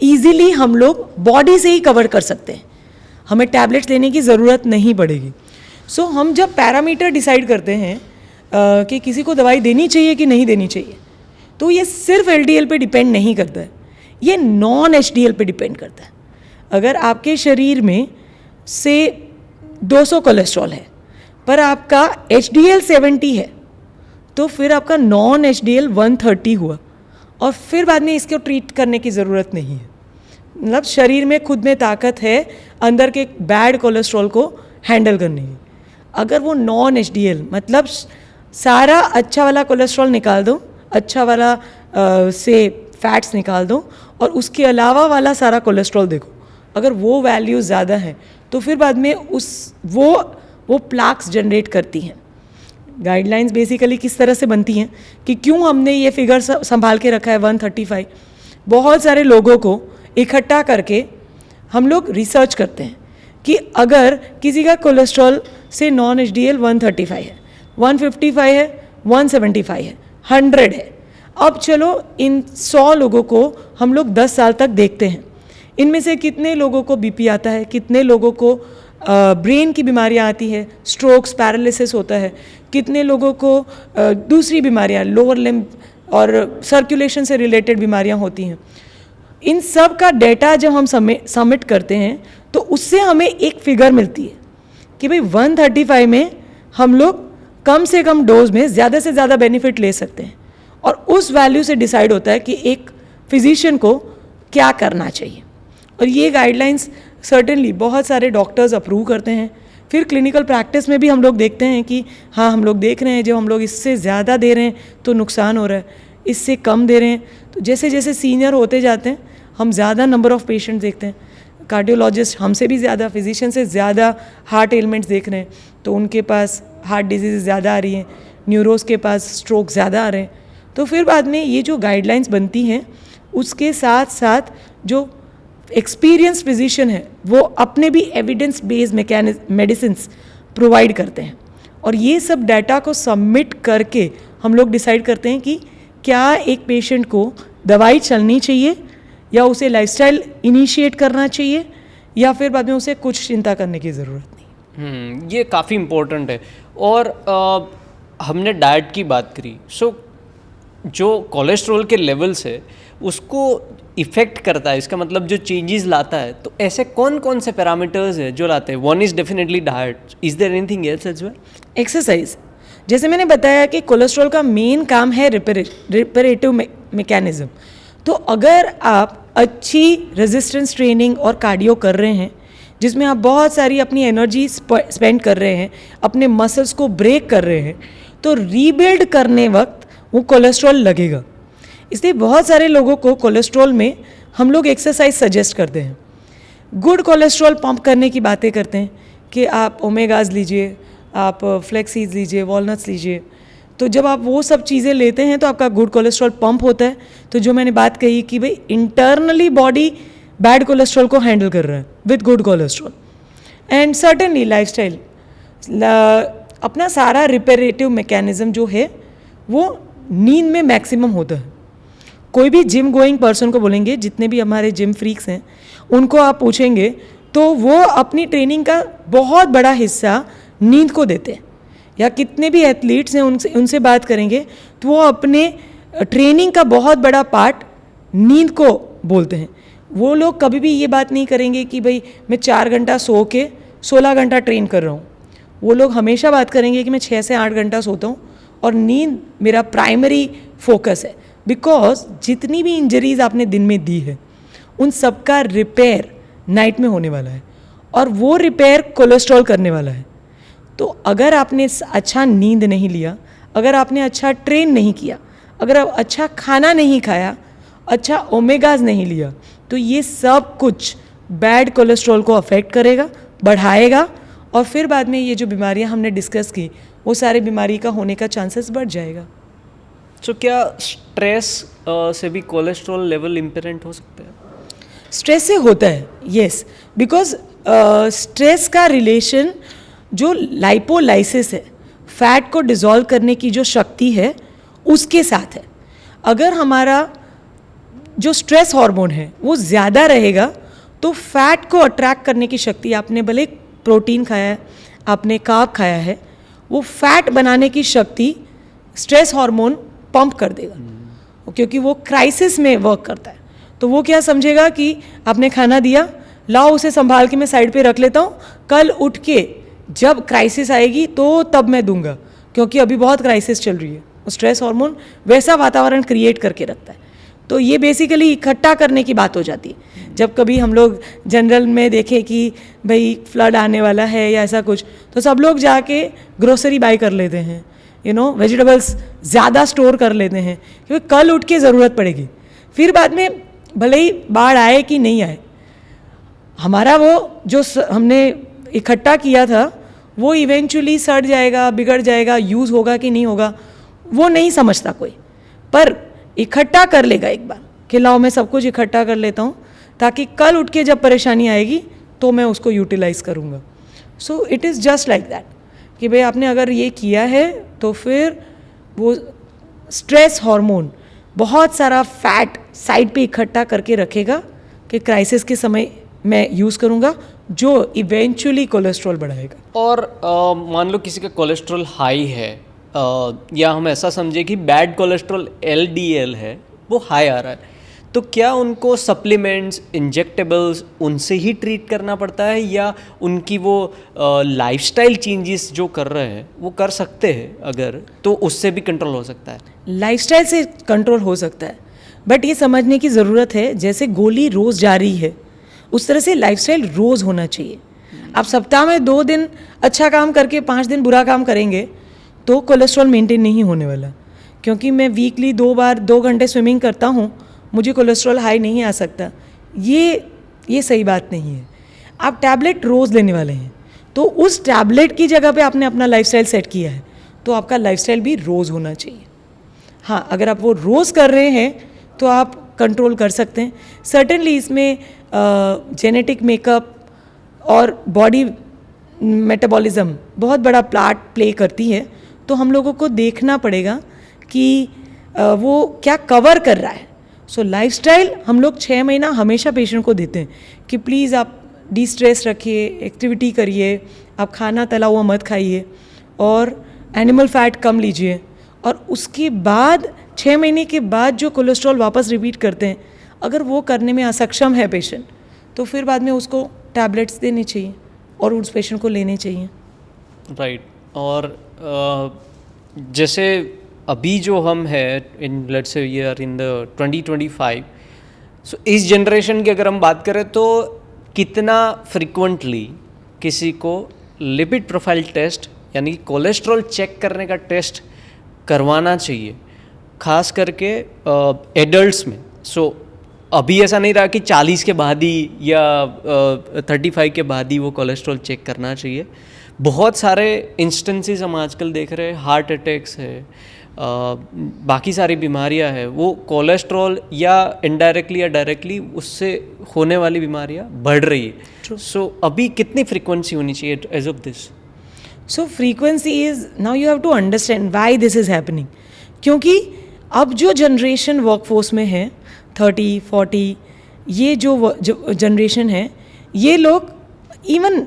ईजिली हम लोग बॉडी से ही कवर कर सकते हैं, हमें टैबलेट्स लेने की ज़रूरत नहीं पड़ेगी। सो हम जब पैरामीटर डिसाइड करते हैं कि किसी को दवाई देनी चाहिए कि नहीं देनी चाहिए, तो ये सिर्फ LDL पे डिपेंड नहीं करता है, ये नॉन HDL पे डिपेंड करता है। अगर आपके शरीर में से 200 कोलेस्ट्रॉल है पर आपका HDL 70 है, तो फिर आपका नॉन HDL 130 हुआ, और फिर बाद में इसको ट्रीट करने की ज़रूरत नहीं है। मतलब शरीर में खुद में ताकत है अंदर के बैड कोलेस्ट्रॉल को हैंडल करने की। अगर वो नॉन HDL मतलब सारा अच्छा वाला कोलेस्ट्रॉल निकाल दो, अच्छा वाला से फैट्स निकाल दो, और उसके अलावा वाला सारा कोलेस्ट्रॉल देखो, अगर वो वैल्यू ज़्यादा है तो फिर बाद में वो प्लाक्स जनरेट करती हैं। गाइडलाइंस बेसिकली किस तरह से बनती हैं कि क्यों हमने ये फिगर संभाल के रखा है 135। बहुत सारे लोगों को इकट्ठा करके हम लोग रिसर्च करते हैं कि अगर किसी का कोलेस्ट्रॉल से नॉन HDL 135 है, 155 है, 175 है, 100 है, अब चलो इन 100 लोगों को हम लोग 10 साल तक देखते हैं, इनमें से कितने लोगों को BP आता है, कितने लोगों को ब्रेन की बीमारियां आती है, स्ट्रोक्स, पैरालिसिस होता है, कितने लोगों को दूसरी बीमारियां, लोअर लिम्ब और सर्कुलेशन से रिलेटेड बीमारियां होती हैं। इन सब का डेटा जब हम सबमिट करते हैं तो उससे हमें एक फिगर मिलती है कि भाई 135 में हम लोग कम से कम डोज में ज़्यादा से ज़्यादा बेनिफिट ले सकते हैं, और उस वैल्यू से डिसाइड होता है कि एक फिजिशियन को क्या करना चाहिए। और ये गाइडलाइंस सर्टेनली बहुत सारे डॉक्टर्स अप्रूव करते हैं। फिर क्लिनिकल प्रैक्टिस में भी हम लोग देखते हैं कि हाँ, हम लोग देख रहे हैं जब हम लोग इससे ज़्यादा दे रहे हैं तो नुकसान हो रहा है, इससे कम दे रहे हैं तो जैसे जैसे सीनियर होते जाते हैं हम ज़्यादा नंबर ऑफ़ पेशेंट देखते हैं। कार्डियोलॉजिस्ट हमसे भी ज़्यादा, फिजिशियन से ज़्यादा हार्ट एलिमेंट्स देख रहे हैं तो उनके पास हार्ट डिजीज़ ज़्यादा आ रही हैं, न्यूरोस के पास स्ट्रोक ज़्यादा आ रहे हैं। तो फिर बाद में ये जो गाइडलाइंस बनती हैं उसके साथ साथ जो एक्सपीरियंस फिजिशियन है वो अपने भी एविडेंस बेस्ड मेडिसिन्स प्रोवाइड करते हैं, और ये सब डाटा को सबमिट करके हम लोग डिसाइड करते हैं कि क्या एक पेशेंट को दवाई चलनी चाहिए या उसे लाइफस्टाइल इनिशिएट करना चाहिए या फिर बाद में उसे कुछ चिंता करने की ज़रूरत नहीं। ये काफ़ी इम्पोर्टेंट है। और हमने डाइट की बात करी, सो जो कोलेस्ट्रॉल के लेवल्स है उसको इफ़ेक्ट करता है, इसका मतलब जो चेंजेस लाता है, तो ऐसे कौन कौन से पैरामीटर्स है जो लाते हैं? One is definitely diet, is there anything else as well? Exercise, जैसे मैंने बताया कि कोलेस्ट्रॉल का मेन काम है रिपेरेटिव मैकेनिज्म। तो अगर आप अच्छी रेजिस्टेंस ट्रेनिंग और कार्डियो कर रहे हैं जिसमें आप बहुत सारी अपनी एनर्जी स्पेंड कर रहे हैं, अपने मसल्स को ब्रेक कर रहे हैं, तो रीबिल्ड करने वक्त वो कोलेस्ट्रॉल लगेगा। इसलिए बहुत सारे लोगों को कोलेस्ट्रॉल में हम लोग एक्सरसाइज सजेस्ट करते हैं। गुड कोलेस्ट्रॉल पंप करने की बातें करते हैं कि आप ओमेगाज लीजिए, आप फ्लेक्सीज लीजिए, वॉलनट्स लीजिए। तो जब आप वो सब चीज़ें लेते हैं तो आपका गुड कोलेस्ट्रॉल पंप होता है। तो जो मैंने बात कही कि भाई इंटरनली बॉडी बैड कोलेस्ट्रॉल को हैंडल कर रहा है with good cholesterol. And certainly lifestyle, अपना सारा रिपेरेटिव मैकेनिज्म जो है वो नींद में मैक्सिमम होता है। कोई भी जिम गोइंग पर्सन को बोलेंगे, जितने भी हमारे जिम फ्रीक्स हैं उनको आप पूछेंगे तो वो अपनी ट्रेनिंग का बहुत बड़ा हिस्सा नींद को देते हैं। या कितने भी एथलीट्स हैं उनसे बात करेंगे तो वो अपने ट्रेनिंग का बहुत बड़ा पार्ट नींद को बोलते हैं। वो लोग कभी भी ये बात नहीं करेंगे कि भाई मैं 4 घंटा सो के 16 घंटा ट्रेन कर रहा हूँ। वो लोग हमेशा बात करेंगे कि मैं 6 से 8 घंटा सोता हूँ और नींद मेरा प्राइमरी फोकस है। बिकॉज जितनी भी इंजरीज आपने दिन में दी है उन सब का रिपेयर नाइट में होने वाला है, और वो रिपेयर कोलेस्ट्रॉल करने वाला है। तो अगर आपने अच्छा नींद नहीं लिया, अगर आपने अच्छा ट्रेन नहीं किया, अगर आप अच्छा खाना नहीं खाया, अच्छा ओमेगाज नहीं लिया, तो ये सब कुछ बैड कोलेस्ट्रॉल को अफेक्ट करेगा, बढ़ाएगा, और फिर बाद में ये जो बीमारियां हमने डिस्कस की वो सारी बीमारी का होने का चांसेस बढ़ जाएगा। तो क्या स्ट्रेस से भी कोलेस्ट्रॉल लेवल इम्पेरेंट हो सकता है? स्ट्रेस से होता है, येस, बिकॉज स्ट्रेस का रिलेशन जो लाइपोलाइसिस है, फैट को डिसॉल्व करने की जो शक्ति है उसके साथ है। अगर हमारा जो स्ट्रेस हार्मोन है वो ज़्यादा रहेगा तो फैट को अट्रैक्ट करने की शक्ति, आपने भले प्रोटीन खाया है, आपने कार्ब खाया है, वो फैट बनाने की शक्ति स्ट्रेस हार्मोन पंप कर देगा, क्योंकि वो क्राइसिस में वर्क करता है। तो वो क्या समझेगा कि आपने खाना दिया, लाओ उसे संभाल के मैं साइड पे रख लेता हूँ, कल उठ के जब क्राइसिस आएगी तो तब मैं दूंगा, क्योंकि अभी बहुत क्राइसिस चल रही है। स्ट्रेस हार्मोन वैसा वातावरण क्रिएट करके रखता है। तो ये बेसिकली इकट्ठा करने की बात हो जाती है। जब कभी हम लोग जनरल में देखें कि भाई फ्लड आने वाला है या ऐसा कुछ, तो सब लोग जाके ग्रोसरी बाय कर लेते हैं, वेजिटेबल्स ज़्यादा स्टोर कर लेते हैं क्योंकि कल उठ के ज़रूरत पड़ेगी। फिर बाद में भले ही बाढ़ आए कि नहीं आए, हमारा वो जो हमने इकट्ठा किया था वो इवेंचुअली सड़ जाएगा, बिगड़ जाएगा, यूज़ होगा कि नहीं होगा वो नहीं समझता कोई, पर इकट्ठा कर लेगा एक बार कि लाओ मैं सब कुछ इकट्ठा कर लेता हूँ ताकि कल उठ के जब परेशानी आएगी तो मैं उसको यूटिलाइज़ करूँगा। So it is just like that कि भाई आपने अगर ये किया है तो फिर वो स्ट्रेस हार्मोन बहुत सारा फैट साइड पे इकट्ठा करके रखेगा कि क्राइसिस के समय मैं यूज़ करूँगा, जो इवेंचुअली कोलेस्ट्रॉल बढ़ाएगा। और मान लो किसी का कोलेस्ट्रॉल हाई है, या हम ऐसा समझे कि बैड कोलेस्ट्रॉल LDL है, वो हाई आ रहा है, तो क्या उनको सप्लीमेंट्स, इंजेक्टेबल्स उनसे ही ट्रीट करना पड़ता है, या उनकी वो लाइफस्टाइल चेंजेस जो कर रहे हैं वो कर सकते हैं अगर, तो उससे भी कंट्रोल हो सकता है? लाइफस्टाइल से कंट्रोल हो सकता है, बट ये समझने की ज़रूरत है जैसे गोली रोज़ जा रही है उस तरह से लाइफस्टाइल रोज़ होना चाहिए। आप सप्ताह में 2 दिन अच्छा काम करके 5 दिन बुरा काम करेंगे तो कोलेस्ट्रॉल मेंटेन नहीं होने वाला। क्योंकि मैं वीकली 2 बार 2 घंटे स्विमिंग करता हूँ, मुझे कोलेस्ट्रॉल हाई नहीं आ सकता, ये सही बात नहीं है। आप टैबलेट रोज़ लेने वाले हैं तो उस टैबलेट की जगह पे आपने अपना लाइफस्टाइल सेट किया है तो आपका लाइफस्टाइल भी रोज़ होना चाहिए। हाँ, अगर आप वो रोज़ कर रहे हैं तो आप कंट्रोल कर सकते हैं। सर्टेनली इसमें जेनेटिक मेकअप और बॉडी मेटाबॉलिज्म बहुत बड़ा पार्ट प्ले करती है, तो हम लोगों को देखना पड़ेगा कि वो क्या कवर कर रहा है। सो लाइफस्टाइल हम लोग 6 महीना हमेशा पेशेंट को देते हैं कि प्लीज़ आप डी स्ट्रेस रखिए, एक्टिविटी करिए, आप खाना तला हुआ मत खाइए और एनिमल फैट कम लीजिए। और उसके बाद 6 महीने के बाद जो कोलेस्ट्रॉल वापस रिपीट करते हैं, अगर वो करने में असक्षम है पेशेंट तो फिर बाद में उसको टैबलेट्स देने चाहिए और उस पेशेंट को लेने चाहिए। राइट। और जैसे अभी जो हम है in let's say we are in the 2025, so इस जनरेशन की अगर हम बात करें तो कितना फ्रिक्वेंटली किसी को लिपिड प्रोफाइल टेस्ट यानी कोलेस्ट्रॉल चेक करने का टेस्ट करवाना चाहिए, खास करके एडल्ट्स में? सो अभी ऐसा नहीं रहा कि 40 के बाद ही या 35 के बाद ही वो कोलेस्ट्रॉल चेक करना चाहिए। बहुत सारे इंस्टेंसेस हम आजकल देख रहे हैं, हार्ट अटैक्स है, बाकी सारी बीमारियां हैं, वो कोलेस्ट्रॉल या इनडायरेक्टली या डायरेक्टली उससे होने वाली बीमारियां बढ़ रही है। सो अभी कितनी फ्रीक्वेंसी होनी चाहिए as of this? So frequency is, now you have to understand why this is happening. क्योंकि अब जो जनरेशन वर्कफोर्स में है 30-40, ये जो जनरेशन है, ये लोग इवन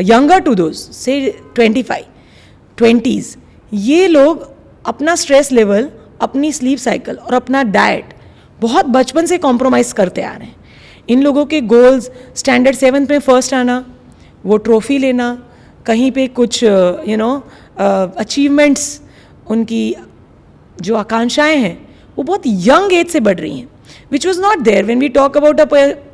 यंगर टू दोज से 25-20s, ये लोग अपना स्ट्रेस लेवल, अपनी स्लीप साइकिल और अपना डाइट बहुत बचपन से कॉम्प्रोमाइज़ करते आ रहे हैं। इन लोगों के गोल्स स्टैंडर्ड 7th में फर्स्ट आना, वो ट्रॉफी लेना, कहीं पे कुछ अचीवमेंट्स, उनकी जो आकांक्षाएं हैं वो बहुत यंग एज से बढ़ रही हैं, which was not there when we talk about a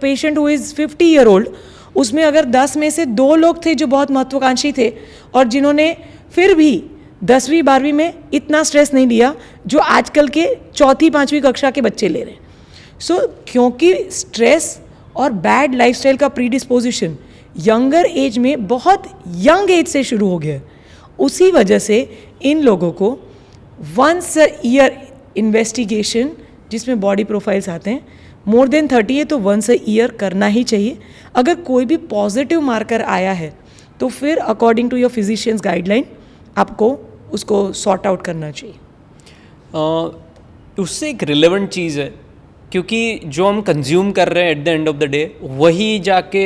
patient who is 50 year old. उसमें अगर 10 में से 2 लोग थे जो बहुत महत्वाकांक्षी थे और जिन्होंने फिर भी 10वीं 12वीं में इतना स्ट्रेस नहीं लिया जो आजकल के 4th 5वीं कक्षा के बच्चे ले रहे हैं। सो क्योंकि स्ट्रेस और बैड लाइफस्टाइल का प्रीडिस्पोजिशन यंगर एज में बहुत यंग एज से शुरू हो गया है, उसी वजह से इन लोगों को वंस अ ईयर इन्वेस्टिगेशन जिसमें बॉडी प्रोफाइल्स आते हैं, मोर देन 30 है तो वंस अ ईयर करना ही चाहिए। अगर कोई भी पॉजिटिव मार्कर आया है तो फिर according to your physicians guideline आपको उसको सॉर्ट आउट करना चाहिए। उससे एक रिलेवेंट चीज़ है, क्योंकि जो हम कंज्यूम कर रहे हैं at the end of the day वही जाके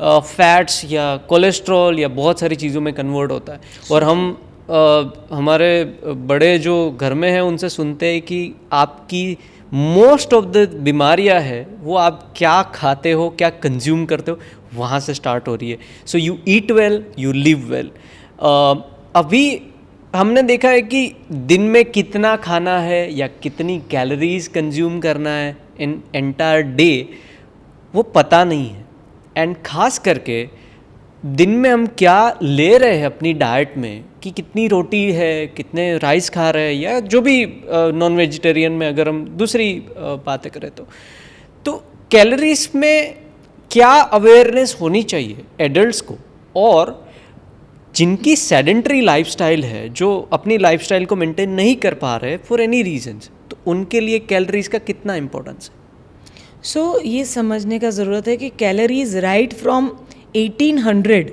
फैट्स या कोलेस्ट्रॉल या बहुत सारी चीज़ों में कन्वर्ट होता है। और हम हमारे बड़े जो घर में हैं उनसे सुनते हैं कि आपकी मोस्ट ऑफ द बीमारियां है वो आप क्या खाते हो, क्या कंज्यूम करते हो, वहाँ से स्टार्ट हो रही है। So you eat well, you live well. अभी हमने देखा है कि दिन में कितना खाना है या कितनी कैलोरीज कंज्यूम करना है इन एंटायर डे वो पता नहीं है। एंड ख़ास करके दिन में हम क्या ले रहे हैं अपनी डाइट में, कि कितनी रोटी है, कितने राइस खा रहे हैं, या जो भी नॉन वेजिटेरियन में अगर हम दूसरी बातें करें तो कैलोरीज में क्या अवेयरनेस होनी चाहिए एडल्ट्स को, और जिनकी सेडेंटरी लाइफस्टाइल है, जो अपनी लाइफस्टाइल को मेंटेन नहीं कर पा रहे फॉर एनी रीजंस, तो उनके लिए कैलोरीज का कितना इंपॉर्टेंस है? सो ये समझने का ज़रूरत है कि calories right from 1800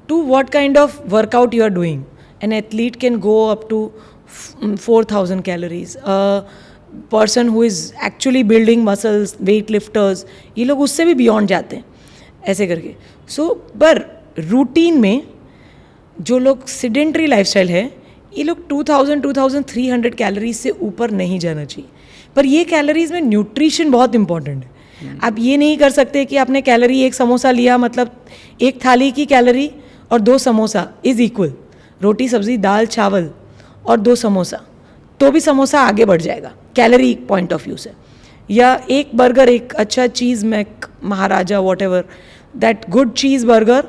to what kind of workout you are doing. An athlete can go up to 4,000 calories. A person who is actually building muscles, weightlifters, ये लोग उससे भी बियॉन्ड जाते हैं ऐसे करके। सो पर रूटीन में जो लोग सिडेंट्री लाइफस्टाइल है, ये लोग 2,000-2,300 कैलोरीज से ऊपर नहीं जाना चाहिए। पर ये कैलोरीज में न्यूट्रिशन बहुत इंपॉर्टेंट है। आप ये नहीं कर सकते कि आपने कैलोरी एक समोसा लिया, मतलब एक थाली की कैलोरी और 2 समोसा इज़ इक्वल, रोटी सब्ज़ी दाल चावल और 2 समोसा, तो भी समोसा आगे बढ़ जाएगा कैलोरी पॉइंट ऑफ व्यू से। या एक बर्गर, एक अच्छा cheese Mac Maharaja whatever that good cheese burger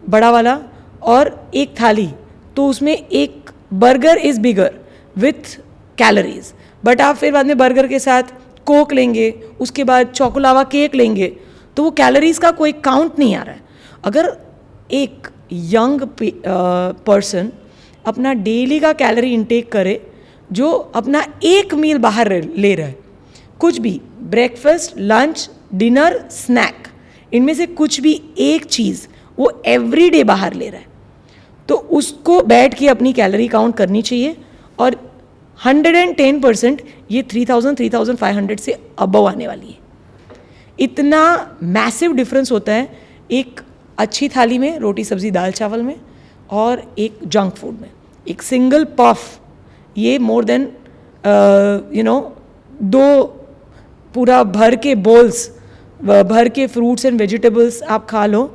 बड़ा वाला, और एक थाली, तो उसमें एक burger is bigger with calories. But आप फिर बाद में बर्गर के साथ कोक लेंगे, उसके बाद चोकोलावा केक लेंगे, तो वो कैलोरीज का कोई काउंट नहीं आ रहा है। अगर एक यंग पर्सन अपना डेली का कैलोरी इंटेक करे, जो अपना एक मील बाहर ले रहा है, कुछ भी ब्रेकफास्ट, लंच, डिनर, स्नैक, इनमें से कुछ भी एक चीज़ वो एवरी डे बाहर ले रहा है, तो उसको बैठ के अपनी कैलोरी काउंट करनी चाहिए। और 110% ये 3,000-3,500 से अबव आने वाली है। इतना मैसिव डिफरेंस होता है एक अच्छी थाली में, रोटी सब्ज़ी दाल चावल में, और एक जंक फूड में। एक सिंगल पफ ये मोर देन 2 पूरा भर के बोल्स भर के फ्रूट्स एंड वेजिटेबल्स आप खा लो,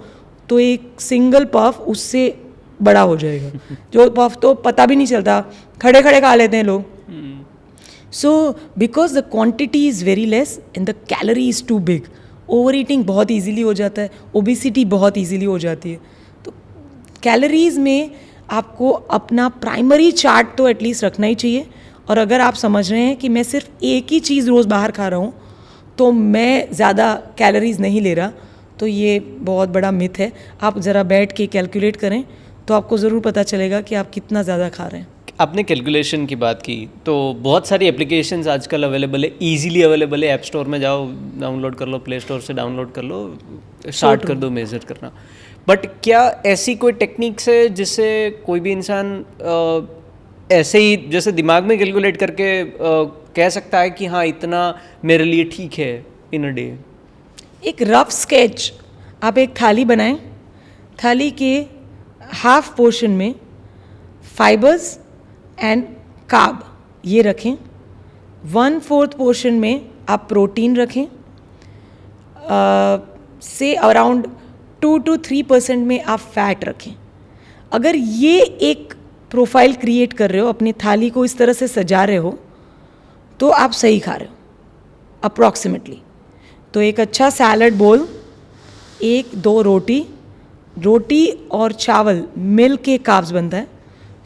तो एक सिंगल पफ उससे बड़ा हो जाएगा। जो पफ तो पता भी नहीं चलता, खड़े खड़े खा लेते हैं लोग। So because the quantity is very less and the calorie is too big, over eating बहुत ईजीली हो जाता है, ओबिसिटी बहुत ईजीली हो जाती है। तो कैलोरीज में आपको अपना प्राइमरी चार्ट तो एटलीस्ट रखना ही चाहिए। और अगर आप समझ रहे हैं कि मैं सिर्फ एक ही चीज़ रोज़ बाहर खा रहा हूँ तो मैं ज़्यादा कैलोरीज नहीं ले रहा, तो ये बहुत बड़ा मिथ है। आप ज़रा बैठ के कैलकुलेट करें तो आपको ज़रूर पता चलेगा कि आप कितना ज़्यादा खा रहे हैं। आपने कैलकुलेशन की बात की, तो बहुत सारी एप्लीकेशंस आजकल अवेलेबल है, इजीली अवेलेबल है। ऐप स्टोर में जाओ, डाउनलोड कर लो, प्ले स्टोर से डाउनलोड कर लो, स्टार्ट कर दो मेज़र करना। बट क्या ऐसी कोई टेक्निक्स है जिससे कोई भी इंसान ऐसे ही जैसे दिमाग में कैलकुलेट करके कह सकता है कि हाँ इतना मेरे लिए ठीक है इन अ डे? एक रफ स्केच, आप एक थाली बनाएं, थाली के हाफ पोर्शन में फाइबर्स एंड कार्ब ये रखें, 1/4 पोर्शन में आप प्रोटीन रखें, से अराउंड 2 to 3% में आप फैट रखें। अगर ये एक प्रोफाइल क्रिएट कर रहे हो, अपनी थाली को इस तरह से सजा रहे हो, तो आप सही खा रहे हो अप्रॉक्सीमेटली। तो एक अच्छा सैलड बोल, 1-2 रोटी और चावल मिल के कार्ब्स बनता है।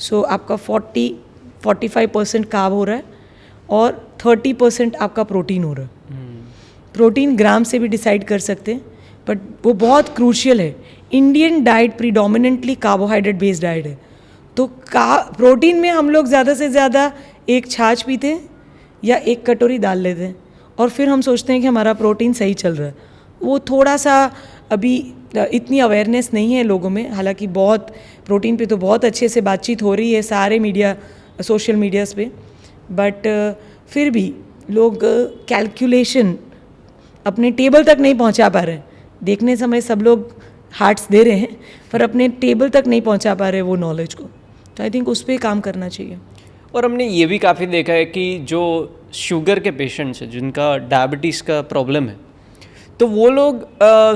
सो आपका 40-45% कार्ब हो रहा है और 30% आपका प्रोटीन हो रहा है। प्रोटीन ग्राम से भी डिसाइड कर सकते हैं, बट वो बहुत क्रूशियल है। Indian diet predominantly carbohydrate based diet है, तो प्रोटीन में हम लोग ज़्यादा से ज़्यादा एक छाछ पीते हैं या एक कटोरी दाल लेते हैं, और फिर हम सोचते हैं कि हमारा प्रोटीन सही चल रहा है। वो थोड़ा सा अभी इतनी अवेयरनेस नहीं है लोगों में। हालांकि बहुत प्रोटीन पे तो बहुत अच्छे से बातचीत हो रही है सारे मीडिया, सोशल मीडियाज़ पे, बट फिर भी लोग कैलकुलेशन अपने टेबल तक नहीं पहुंचा पा रहे हैं। देखने समय सब लोग हार्ट्स दे रहे हैं, पर अपने टेबल तक नहीं पहुंचा पा रहे वो नॉलेज को। तो आई थिंक उस पर काम करना चाहिए। और हमने ये भी काफ़ी देखा है कि जो शुगर के पेशेंट्स हैं, जिनका डायबिटीज़ का प्रॉब्लम है, तो वो लोग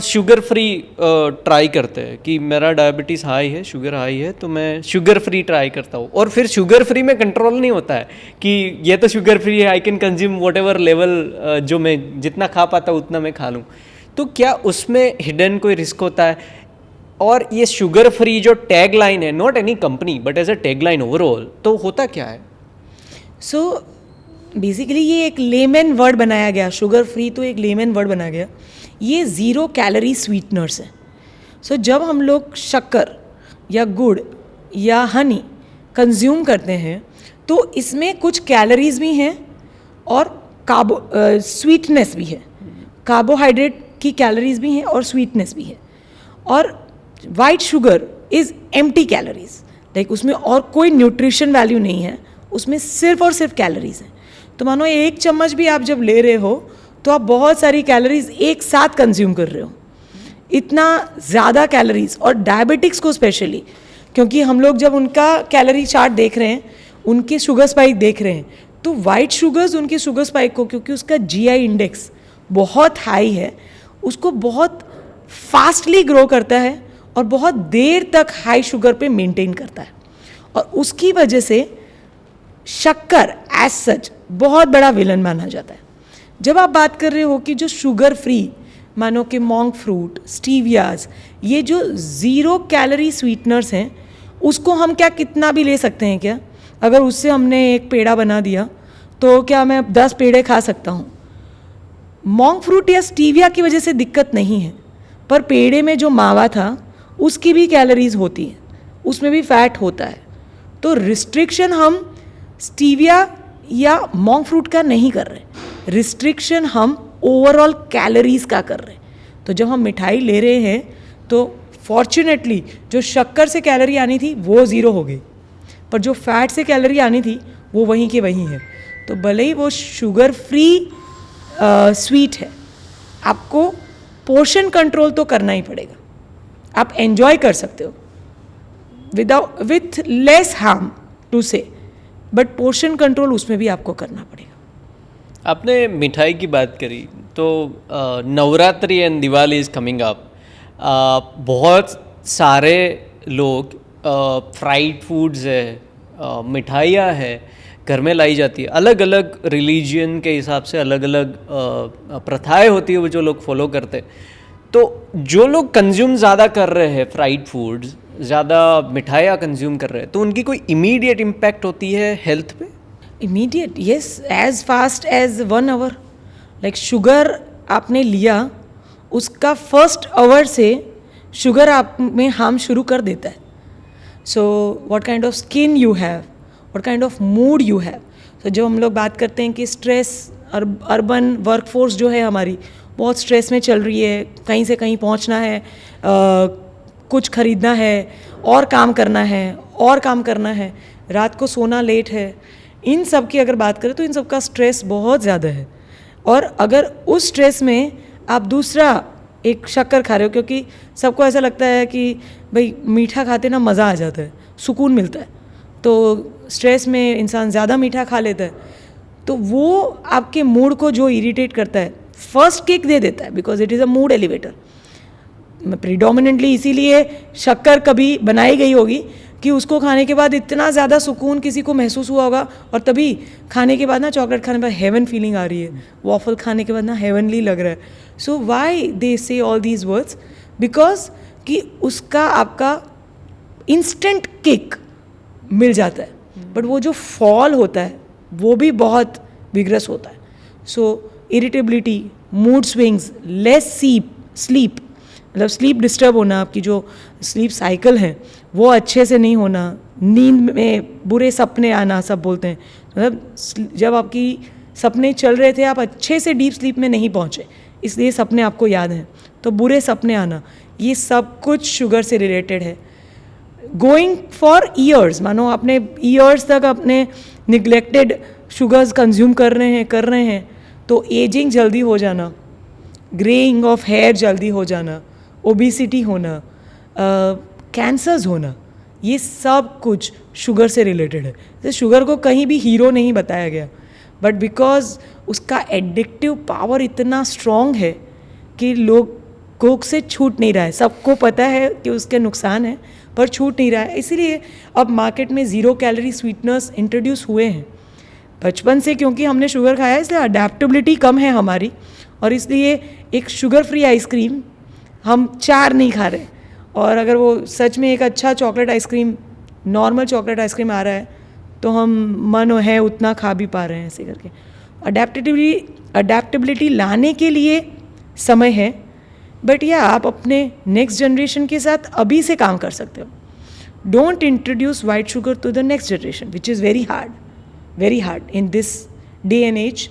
शुगर फ्री ट्राई करते हैं कि मेरा डायबिटीज़ हाई है, शुगर हाई है, तो मैं शुगर फ्री ट्राई करता हूँ। और फिर शुगर फ्री में कंट्रोल नहीं होता है कि ये तो शुगर फ्री है, I can consume what ever level, जो मैं जितना खा पाता उतना मैं खा लूँ। तो क्या उसमें हिडन कोई रिस्क होता है? और ये शुगर फ्री जो टैग लाइन है, not any company but as a tag line overall, तो होता क्या है? सो बेसिकली ये एक लेमन वर्ड बनाया गया, शुगर फ्री तो एक लेमन वर्ड बनाया गया। ये 0 कैलोरी स्वीटनर्स है। सो जब हम लोग शक्कर या गुड़ या हनी कंज्यूम करते हैं तो इसमें कुछ कैलोरीज भी हैं और स्वीटनेस भी है, कार्बोहाइड्रेट की कैलोरीज भी हैं और स्वीटनेस भी है। और white sugar is empty calories, like उसमें और कोई न्यूट्रिशन वैल्यू नहीं है, उसमें सिर्फ और सिर्फ कैलोरीज हैं। तो मानो 1 चम्मच भी आप जब ले रहे हो तो आप बहुत सारी कैलोरीज एक साथ कंज्यूम कर रहे हो। इतना ज़्यादा कैलोरीज, और डायबिटिक्स को स्पेशली, क्योंकि हम लोग जब उनका कैलोरी चार्ट देख रहे हैं, उनके शुगर स्पाइक देख रहे हैं, तो वाइट शुगर्स उनके शुगर स्पाइक को, क्योंकि उसका जीआई इंडेक्स बहुत हाई है, उसको बहुत फास्टली ग्रो करता है और बहुत देर तक हाई शुगर पे मेंटेन करता है। और उसकी वजह से शक्कर एज सच बहुत बड़ा विलन माना जाता है। जब आप बात कर रहे हो कि जो शुगर फ्री, मानो कि मोंक फ्रूट, स्टीवियाज, ये जो 0 कैलोरी स्वीटनर्स हैं, उसको हम क्या कितना भी ले सकते हैं क्या? अगर उससे हमने एक पेड़ा बना दिया तो क्या मैं 10 पेड़े खा सकता हूँ? मोंक फ्रूट या स्टीविया की वजह से दिक्कत नहीं है, पर पेड़े में जो मावा था उसकी भी कैलोरीज होती हैं, उसमें भी फैट होता है। तो रिस्ट्रिक्शन हम स्टीविया या मोंक फ्रूट का नहीं कर रहे, रिस्ट्रिक्शन हम ओवरऑल कैलोरीज का कर रहे हैं। तो जब हम मिठाई ले रहे हैं तो फॉर्चुनेटली जो शक्कर से कैलोरी आनी थी वो 0 हो गई, पर जो फैट से कैलोरी आनी थी वो वहीं के वहीं है। तो भले ही वो शुगर फ्री स्वीट है, आपको पोर्शन कंट्रोल तो करना ही पड़ेगा। आप एंजॉय कर सकते हो विथ लेस हार्म टू से, बट पोर्शन कंट्रोल उसमें भी आपको करना पड़ेगा। आपने मिठाई की बात करी, तो Navratri and Diwali is coming up. बहुत सारे लोग फ्राइड फूड्स है, मिठाइयाँ है, घर में लाई जाती है। अलग अलग रिलीजन के हिसाब से अलग अलग प्रथाएं होती है वो जो लोग फॉलो करते हैं। तो जो लोग कंज्यूम ज़्यादा कर रहे हैं फ्राइड फूड्स, ज़्यादा मिठाइयाँ कंज्यूम कर रहे हैं, तो उनकी कोई इमीडिएट इम्पैक्ट होती है हेल्थ पे? Immediate, yes, as fast as 1 hour. Like sugar आपने लिया, उसका फर्स्ट आवर से शुगर आप में हार्म शुरू कर देता है। So what kind of skin you have, what kind of mood you have. तो जब हम लोग बात करते हैं कि स्ट्रेस, अर्बन वर्कफोर्स जो है हमारी बहुत स्ट्रेस में चल रही है, कहीं से कहीं पहुंचना है, कुछ खरीदना है, और काम करना है, और काम करना है, रात को सोना लेट है, इन सब की अगर बात करें तो इन सब का स्ट्रेस बहुत ज़्यादा है। और अगर उस स्ट्रेस में आप दूसरा एक शक्कर खा रहे हो, क्योंकि सबको ऐसा लगता है कि भाई मीठा खाते ना मज़ा आ जाता है, सुकून मिलता है, तो स्ट्रेस में इंसान ज़्यादा मीठा खा लेता है, तो वो आपके मूड को जो इरिटेट करता है फर्स्ट किक दे देता है, because it is a mood elevator. Predominantly इसीलिए शक्कर कभी बनाई गई होगी कि उसको खाने के बाद इतना ज़्यादा सुकून किसी को महसूस हुआ होगा, और तभी खाने के बाद ना चॉकलेट खाने के बाद हेवन फीलिंग आ रही है, वॉफल खाने के बाद ना हेवनली लग रहा है। सो वाई दे से ऑल दीज वर्ड्स, बिकॉज कि उसका आपका इंस्टेंट किक मिल जाता है, बट वो जो फॉल होता है वो भी बहुत विग्रस होता है। So irritability, mood swings, less sleep, मतलब स्लीप डिस्टर्ब होना, आपकी जो स्लीप साइकिल है वो अच्छे से नहीं होना, नींद में बुरे सपने आना, सब बोलते हैं, मतलब जब आपकी सपने चल रहे थे आप अच्छे से डीप स्लीप में नहीं पहुँचे, इसलिए सपने आपको याद हैं, तो बुरे सपने आना, ये सब कुछ शुगर से रिलेटेड है। गोइंग फॉर ईयर्स, मानो आपने ईयर्स तक अपने निगलेक्टेड शुगर्स कंज्यूम कर रहे हैं, तो एजिंग जल्दी हो जाना, ग्रेइंग ऑफ हेयर जल्दी हो जाना, ओबिसिटी होना, कैंसर्स होना, ये सब कुछ शुगर से रिलेटेड है। तो शुगर को कहीं भी हीरो नहीं बताया गया, बट बिकॉज उसका एडिक्टिव पावर इतना स्ट्रॉन्ग है कि लोग कोक से छूट नहीं रहा है, सबको पता है कि उसके नुकसान है पर छूट नहीं रहा है। इसीलिए अब मार्केट में 0 कैलोरी स्वीटनर्स इंट्रोड्यूस हुए हैं। बचपन से क्योंकि हमने शुगर खाया इसलिए अडेप्टेबिलिटी कम है हमारी, और इसलिए एक शुगर फ्री आइसक्रीम हम 4 नहीं खा रहे। और अगर वो सच में एक अच्छा chocolate ice cream, normal chocolate ice cream आ रहा है तो हम मन है उतना खा भी पा रहे हैं ऐसे करके। अडेप्टेबिलिटी लाने के लिए समय है, बट या आप अपने नेक्स्ट जनरेशन के साथ अभी से काम कर सकते हो। Don't introduce white sugar to the next generation which is very hard in this day and age.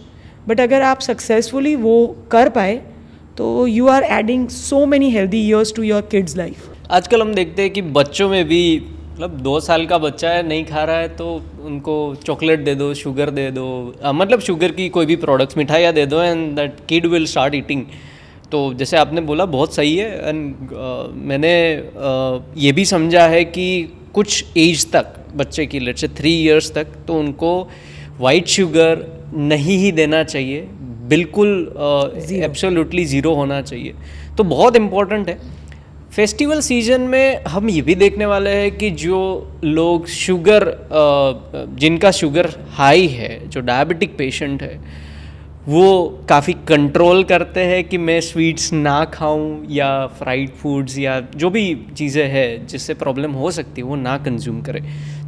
But अगर आप सक्सेसफुली वो कर पाए तो you are adding so many healthy years to your kids life. आजकल हम देखते हैं कि बच्चों में भी, मतलब 2 साल का बच्चा है, नहीं खा रहा है तो उनको चॉकलेट दे दो, शुगर दे दो, मतलब शुगर की कोई भी प्रोडक्ट्स, मिठाइयाँ दे दो, and that kid will start eating. तो जैसे आपने बोला बहुत सही है। एंड मैंने ये भी समझा है कि कुछ एज तक बच्चे की, लेट्स से 3 इयर्स तक, तो उनको वाइट शुगर नहीं ही देना चाहिए, बिल्कुल एब्सोल्युटली ज़ीरो होना चाहिए। तो बहुत इम्पोर्टेंट है। फेस्टिवल सीजन में हम ये भी देखने वाले हैं कि जो लोग शुगर, जिनका शुगर हाई है, जो डायबिटिक पेशेंट है, वो काफ़ी कंट्रोल करते हैं कि मैं स्वीट्स ना खाऊं या फ्राइड फूड्स या जो भी चीज़ें हैं जिससे प्रॉब्लम हो सकती है वो ना कंज्यूम करें।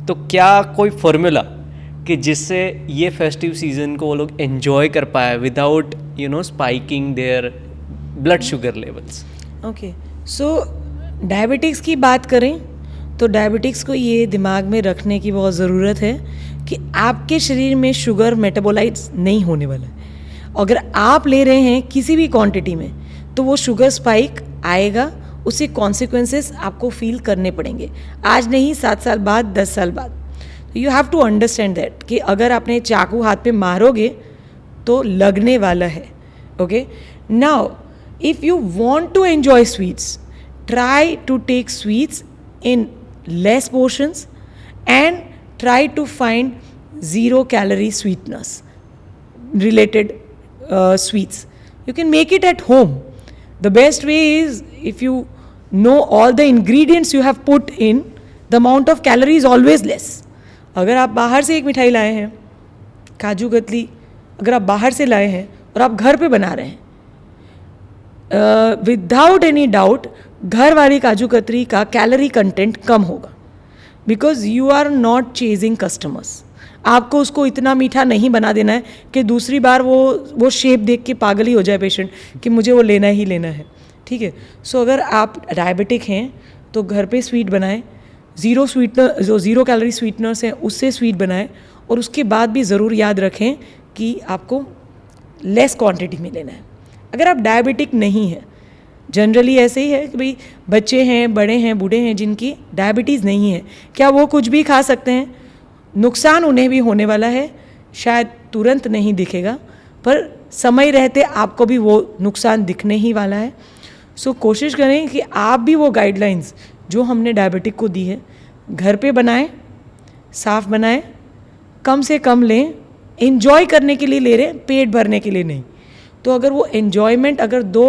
तो क्या कोई फार्मूला कि जिससे ये फेस्टिव सीजन को वो लोग एंजॉय कर पाए without spiking their blood sugar levels? Okay, so diabetics की बात करें तो डायबिटिक्स को ये दिमाग में रखने की बहुत ज़रूरत है कि आपके शरीर में शुगर मेटाबोलाइट्स नहीं होने वाला है। अगर आप ले रहे हैं किसी भी क्वांटिटी में तो वो शुगर स्पाइक आएगा, उससे कॉन्सिक्वेंसेस आपको फील करने पड़ेंगे, आज नहीं 7 साल बाद, 10 साल बाद। You have to understand that कि अगर आपने चाकू हाथ पे मारोगे तो लगने वाला है। Okay, now if you want to enjoy sweets, try to take sweets in less portions and try to find 0 calorie sweeteners related sweets. You can make it at home. The best way is if you know all the ingredients you have put in, the amount of calorie is always less. अगर आप बाहर से एक मिठाई लाए हैं, काजू कतली, अगर आप बाहर से लाए हैं और आप घर पे बना रहे हैं, विदाउट एनी डाउट घर वाली काजू कतरी का कैलोरी कंटेंट कम होगा, because you are not chasing customers. आपको उसको इतना मीठा नहीं बना देना है कि दूसरी बार वो शेप देख के पागल ही हो जाए पेशेंट कि मुझे वो लेना ही लेना है। ठीक है, सो अगर आप डायबिटिक हैं तो घर पे स्वीट बनाएं, 0 स्वीटनर, जो 0 कैलोरी स्वीटनर्स हैं उससे स्वीट बनाएं, और उसके बाद भी ज़रूर याद रखें कि आपको लेस क्वांटिटी में लेना है। अगर आप डायबिटिक नहीं हैं, जनरली ऐसे ही है कि भाई बच्चे हैं, बड़े हैं, बूढ़े हैं जिनकी डायबिटीज़ नहीं है, क्या वो कुछ भी खा सकते हैं? नुकसान उन्हें भी होने वाला है, शायद तुरंत नहीं दिखेगा पर समय रहते आपको भी वो नुकसान दिखने ही वाला है। सो कोशिश करें कि आप भी वो गाइडलाइंस जो हमने डायबिटिक को दी है घर पे बनाएं, साफ बनाएं, कम से कम लें, एंजॉय करने के लिए ले रहे हैं, पेट भरने के लिए नहीं। तो अगर वो एन्जॉयमेंट अगर 2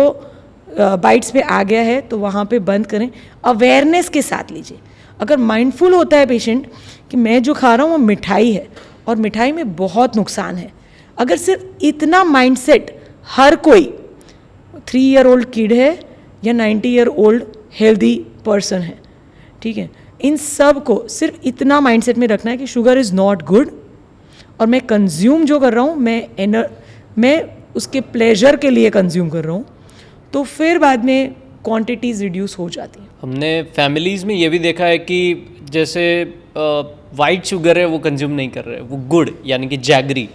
बाइट्स पे आ गया है तो वहाँ पे बंद करें, अवेयरनेस के साथ लीजिए। अगर माइंडफुल होता है पेशेंट कि मैं जो खा रहा हूँ वो मिठाई है और मिठाई में बहुत नुकसान है, अगर सिर्फ इतना माइंडसेट हर कोई 3 ईयर ओल्ड किड है या 90 ईयर ओल्ड हेल्दी पर्सन है, ठीक है, इन सब को सिर्फ इतना माइंडसेट में रखना है कि शुगर इज़ नॉट गुड और मैं कंज्यूम जो कर रहा हूँ मैं उसके प्लेजर के लिए कंज्यूम कर रहा हूँ, तो फिर बाद में क्वांटिटीज़ रिड्यूस हो जाती हैं। हमने फैमिलीज़ में ये भी देखा है कि जैसे वाइट शुगर है वो कंज्यूम नहीं कर रहे, वो गुड़ यानी कि जैगरी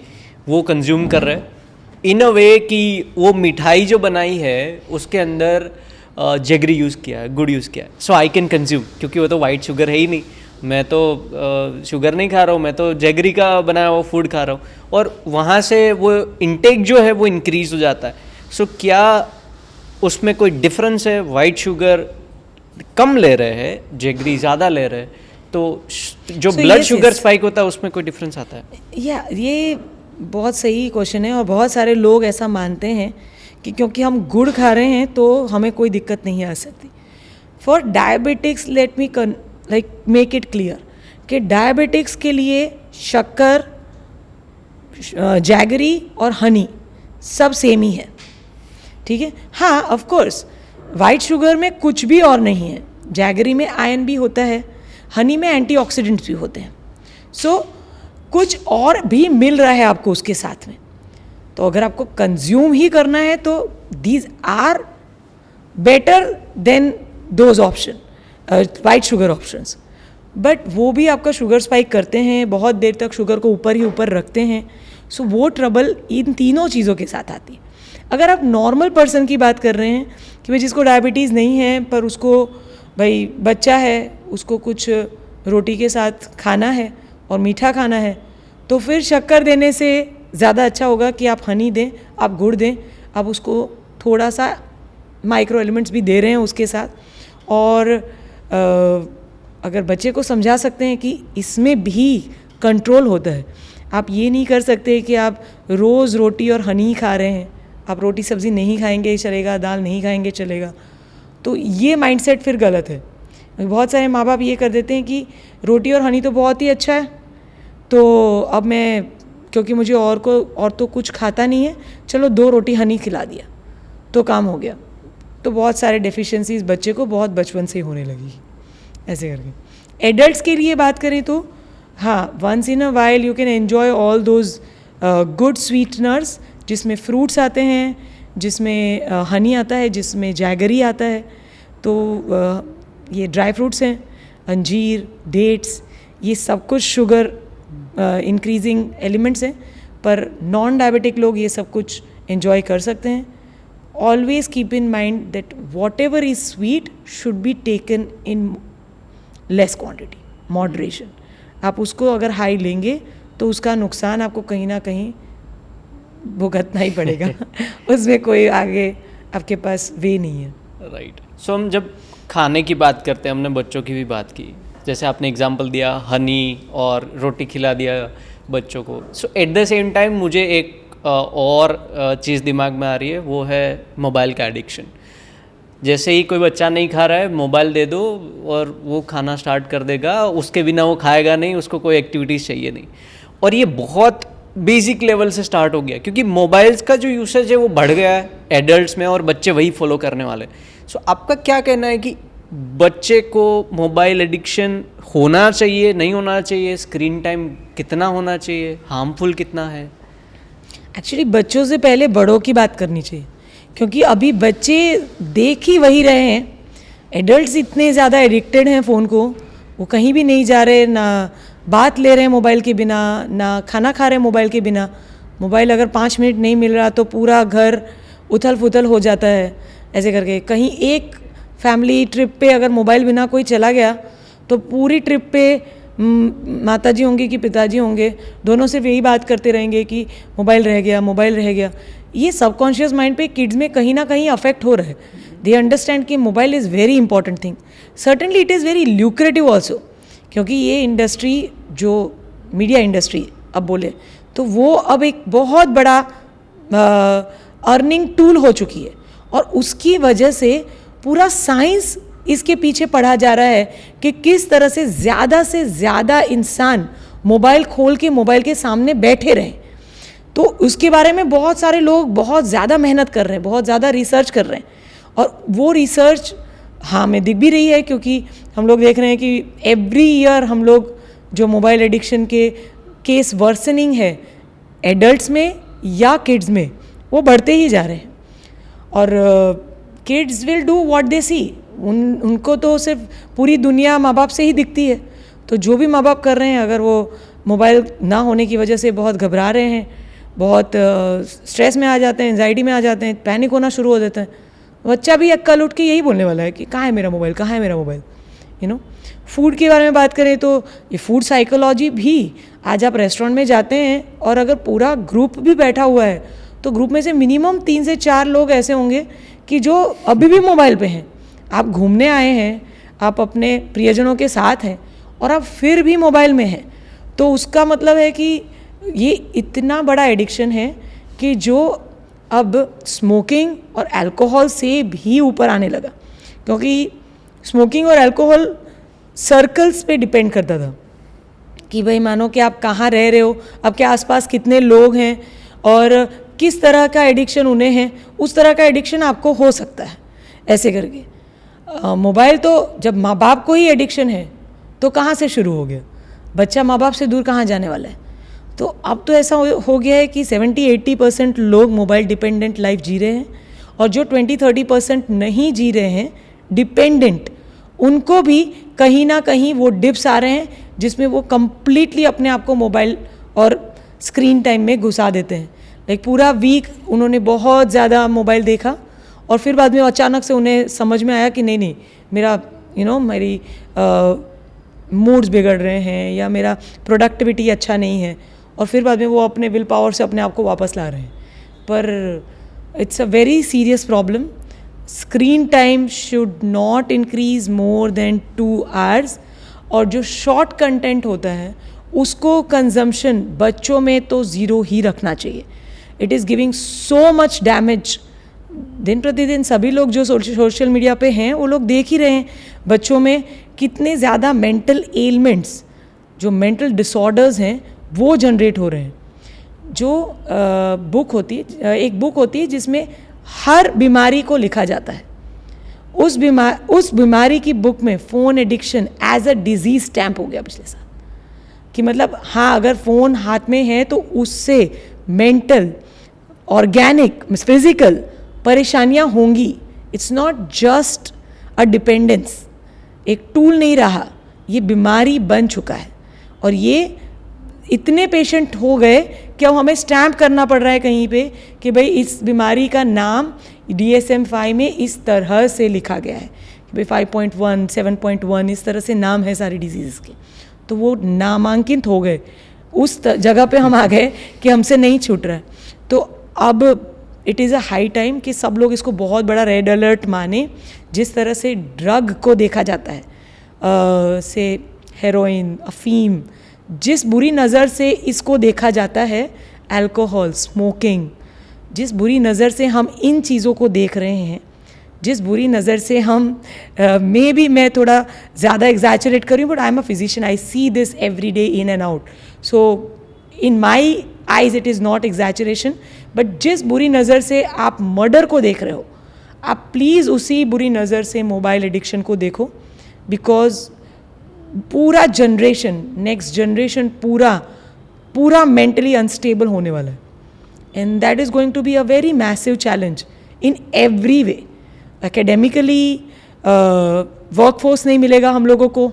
वो कंज्यूम कर रहे इन अ वे कि वो मिठाई जो बनाई है उसके अंदर जैगरी यूज़ किया है, गुड़ यूज़ किया है, सो आई कैन कंज्यूम, क्योंकि वो तो वाइट शुगर है ही नहीं, मैं तो शुगर नहीं खा रहा हूँ, मैं तो जैगरी का बनाया हुआ फूड खा रहा हूँ, और वहाँ से वो इंटेक जो है वो इंक्रीज़ हो जाता है। सो क्या उसमें कोई डिफरेंस है? वाइट शुगर कम ले रहे हैं, जैगरी ज़्यादा ले रहे हैं, तो जो ब्लड शुगर स्पाइक होता है उसमें कोई डिफरेंस आता है? या ये बहुत सही क्वेश्चन है और बहुत सारे लोग ऐसा मानते हैं कि क्योंकि हम गुड़ खा रहे हैं तो हमें कोई दिक्कत नहीं आ सकती। For diabetics let me make it clear कि डायबिटिक्स के लिए शक्कर, जैगरी और हनी सब सेम ही है, ठीक है। हाँ, ऑफ कोर्स वाइट शुगर में कुछ भी और नहीं है, जैगरी में आयरन भी होता है, हनी में एंटीऑक्सीडेंट्स भी होते हैं, सो कुछ और भी मिल रहा है आपको उसके साथ में। तो अगर आपको कंज्यूम ही करना है तो these are better than those option, white sugar options. But वो भी आपका शुगर स्पाइक करते हैं, बहुत देर तक शुगर को ऊपर ही ऊपर रखते हैं, सो वो ट्रबल इन तीनों चीज़ों के साथ आती है। अगर आप नॉर्मल पर्सन की बात कर रहे हैं कि भाई जिसको डायबिटीज़ नहीं है पर उसको भाई बच्चा है, उसको कुछ रोटी के साथ खाना है और मीठा खाना है, तो फिर शक्कर देने से ज़्यादा अच्छा होगा कि आप हनी दें, आप गुड़ दें, आप उसको थोड़ा सा माइक्रो एलिमेंट्स भी दे रहे हैं उसके साथ। और अगर बच्चे को समझा सकते हैं कि इसमें भी कंट्रोल होता है, आप ये नहीं कर सकते कि आप रोज़ रोटी और हनी खा रहे हैं, आप रोटी सब्ज़ी नहीं खाएंगे चलेगा, दाल नहीं खाएंगे चलेगा, तो ये माइंडसेट फिर गलत है। बहुत सारे माँ बाप ये कर देते हैं कि रोटी और हनी तो बहुत ही अच्छा है, तो अब मैं क्योंकि मुझे और तो कुछ खाता नहीं है, चलो 2 रोटी हनी खिला दिया तो काम हो गया। तो बहुत सारे डेफिशिएंसीज बच्चे को बहुत बचपन से ही होने लगी ऐसे करके। एडल्ट्स के लिए बात करें तो हाँ, once in a while you can enjoy all those good sweeteners जिसमें फ्रूट्स आते हैं, जिसमें हनी आता है, जिसमें जैगरी आता है। तो ये ड्राई फ्रूट्स हैं, अंजीर, डेट्स, ये सब कुछ शुगर इंक्रीजिंग एलिमेंट्स हैं, पर नॉन डायबिटिक लोग ये सब कुछ एंजॉय कर सकते हैं। Always keep in mind that what ever is sweet should be taken in less quantity, moderation. आप उसको अगर हाई लेंगे तो उसका नुकसान आपको कहीं ना कहीं भुगतना ही पड़ेगा उसमें कोई आगे आपके पास वे नहीं है। राइट। सो हम जब खाने की बात करते हैं, हमने बच्चों की भी बात की, जैसे आपने एग्जांपल दिया हनी और रोटी खिला दिया बच्चों को। सो एट द सेम टाइम मुझे एक और चीज़ दिमाग में आ रही है, वो है मोबाइल का एडिक्शन। जैसे ही कोई बच्चा नहीं खा रहा है, मोबाइल दे दो और वो खाना स्टार्ट कर देगा, उसके बिना वो खाएगा नहीं, उसको कोई एक्टिविटीज़ चाहिए नहीं। और ये बहुत बेसिक लेवल से स्टार्ट हो गया, क्योंकि मोबाइल्स का जो यूसेज है वो बढ़ गया है एडल्ट्स में, और बच्चे वही फॉलो करने वाले। सो आपका क्या कहना है कि बच्चे को मोबाइल एडिक्शन होना चाहिए, नहीं होना चाहिए, स्क्रीन टाइम कितना होना चाहिए, हार्मफुल कितना है? एक्चुअली बच्चों से पहले बड़ों की बात करनी चाहिए, क्योंकि अभी बच्चे देख ही वही रहे हैं। एडल्ट्स इतने ज़्यादा एडिक्टेड हैं फ़ोन को, वो कहीं भी नहीं जा रहे, ना बात ले रहे हैं मोबाइल के बिना, ना खाना खा रहे हैं मोबाइल के बिना। मोबाइल अगर 5 मिनट नहीं मिल रहा तो पूरा घर उथल पुथल हो जाता है ऐसे करके। कहीं एक फैमिली ट्रिप पे अगर मोबाइल बिना कोई चला गया तो पूरी ट्रिप पे माताजी होंगी कि पिताजी होंगे, दोनों सिर्फ यही बात करते रहेंगे कि मोबाइल रह गया, मोबाइल रह गया। ये सबकॉन्शियस माइंड पे किड्स में कहीं ना कहीं अफेक्ट हो रहा है। दे अंडरस्टैंड कि mobile is very important thing, certainly it is very lucrative also, क्योंकि ये इंडस्ट्री जो मीडिया इंडस्ट्री अब बोले तो वो अब एक बहुत बड़ा अर्निंग टूल हो चुकी है, और उसकी वजह से पूरा साइंस इसके पीछे पढ़ा जा रहा है कि किस तरह से ज़्यादा इंसान मोबाइल खोल के मोबाइल के सामने बैठे रहें। तो उसके बारे में बहुत सारे लोग बहुत ज़्यादा मेहनत कर रहे हैं, बहुत ज़्यादा रिसर्च कर रहे हैं, और वो रिसर्च हाँ में दिख भी रही है, क्योंकि हम लोग देख रहे हैं कि एवरी ईयर हम लोग जो मोबाइल एडिक्शन के केस वर्सनिंग है एडल्ट्स में या किड्स में, वो बढ़ते ही जा रहे हैं। और kids will do what they see, उनको तो सिर्फ पूरी दुनिया माँ बाप से ही दिखती है। तो जो भी माँ बाप कर रहे हैं, अगर वो मोबाइल ना होने की वजह से बहुत घबरा रहे हैं, बहुत स्ट्रेस में आ जाते हैं, एंजाइटी में आ जाते हैं, पैनिक होना शुरू हो जाता है, बच्चा भी कल उठ के यही बोलने वाला है कि कहाँ है मेरा मोबाइल, कहाँ है मेरा मोबाइल। यू नो, फूड के बारे में बात करें तो ये फूड साइकोलॉजी भी, आज आप रेस्टोरेंट में जाते हैं और अगर पूरा ग्रुप भी बैठा हुआ है तो ग्रुप में से मिनिमम 3 से 4 लोग ऐसे होंगे कि जो अभी भी मोबाइल पे हैं। आप घूमने आए हैं, आप अपने प्रियजनों के साथ हैं और आप फिर भी मोबाइल में हैं, तो उसका मतलब है कि ये इतना बड़ा एडिक्शन है कि जो अब स्मोकिंग और अल्कोहल से भी ऊपर आने लगा, क्योंकि स्मोकिंग और अल्कोहल सर्कल्स पे डिपेंड करता था कि भाई मानो कि आप कहाँ रह रहे हो, आपके आसपास कितने लोग हैं और किस तरह का एडिक्शन उन्हें है, उस तरह का एडिक्शन आपको हो सकता है ऐसे करके। मोबाइल तो जब माँ बाप को ही एडिक्शन है तो कहाँ से शुरू हो गया, बच्चा माँ बाप से दूर कहाँ जाने वाला है। तो अब तो ऐसा हो गया है कि 70-80% लोग मोबाइल डिपेंडेंट लाइफ जी रहे हैं, और जो 20-30% नहीं जी रहे हैं डिपेंडेंट, उनको भी कहीं ना कहीं वो डिप्स आ रहे हैं जिसमें वो कम्प्लीटली अपने आप को मोबाइल और स्क्रीन टाइम में घुसा देते हैं। लाइक पूरा वीक उन्होंने बहुत ज़्यादा मोबाइल देखा और फिर बाद में अचानक से उन्हें समझ में आया कि नहीं नहीं, मेरा मेरी मूड्स बिगड़ रहे हैं या मेरा प्रोडक्टिविटी अच्छा नहीं है, और फिर बाद में वो अपने विल पावर से अपने आप को वापस ला रहे हैं। पर it's a very serious problem. Screen time should not increase more than 2 hours, और जो शॉर्ट कंटेंट होता है उसको कंजम्पशन बच्चों में तो ज़ीरो ही रखना चाहिए। It is giving so much damage. दिन प्रतिदिन सभी लोग जो सोशल मीडिया पे हैं वो लोग देख ही रहे हैं बच्चों में कितने ज़्यादा मेंटल एलिमेंट्स, जो मेंटल डिसऑर्डर्स हैं वो जनरेट हो रहे हैं। जो एक बुक होती है जिसमें हर बीमारी को लिखा जाता है, उस बीमारी की बुक में phone addiction as a disease stamp हो गया पिछले साल, कि मतलब हाँ, अगर फ़ोन हाथ में है तो उससे मेंटल, ऑर्गेनिक, फिजिकल परेशानियाँ होंगी। It's not just a dependence, एक टूल नहीं रहा, ये बीमारी बन चुका है। और ये इतने पेशेंट हो गए कि अब हमें स्टैम्प करना पड़ रहा है कहीं पे कि भाई इस बीमारी का नाम DSM-5 में इस तरह से लिखा गया है कि भाई 5.1, 7.1 इस तरह से नाम है सारी डिजीज़ के। तो वो नामांकित हो गए, उस जगह पे हम आ गए कि हमसे नहीं छूट रहा है। तो अब it is a high time कि सब लोग इसको बहुत बड़ा रेड अलर्ट माने। जिस तरह से ड्रग को देखा जाता है से हेरोइन, अफीम, जिस बुरी नज़र से इसको देखा जाता है, अल्कोहल, स्मोकिंग, जिस बुरी नज़र से हम इन चीज़ों को देख रहे हैं, जिस बुरी नज़र से हम मे बी मैं थोड़ा ज़्यादा एग्जैचुरेट कर रही हूँ, but I am a physician, I see this every day in and out. So in my eyes it is not exaggeration, but जिस बुरी नज़र से आप मर्डर को देख रहे हो, आप प्लीज़ उसी बुरी नज़र से मोबाइल एडिक्शन को देखो। बिकॉज पूरा जनरेशन, नेक्स्ट जनरेशन पूरा मेंटली अनस्टेबल होने वाला है, and that is going to be a very massive challenge in every way. Academically workforce नहीं मिलेगा हम लोगों को।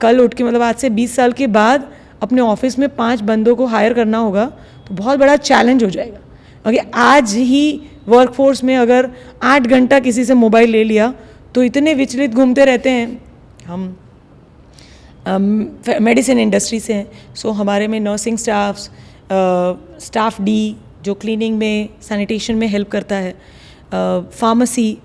कल उठ के मतलब आज से 20 साल के बाद अपने ऑफिस में 5 बंदों को हायर करना होगा तो बहुत बड़ा चैलेंज हो जाएगा। अगर आज ही वर्कफोर्स में अगर 8 घंटा किसी से मोबाइल ले लिया तो इतने विचलित घूमते रहते हैं। हम मेडिसिन इंडस्ट्री से हैं, सो हमारे में नर्सिंग स्टाफ डी जो क्लीनिंग में, सैनिटेशन में हेल्प करता है, फार्मेसी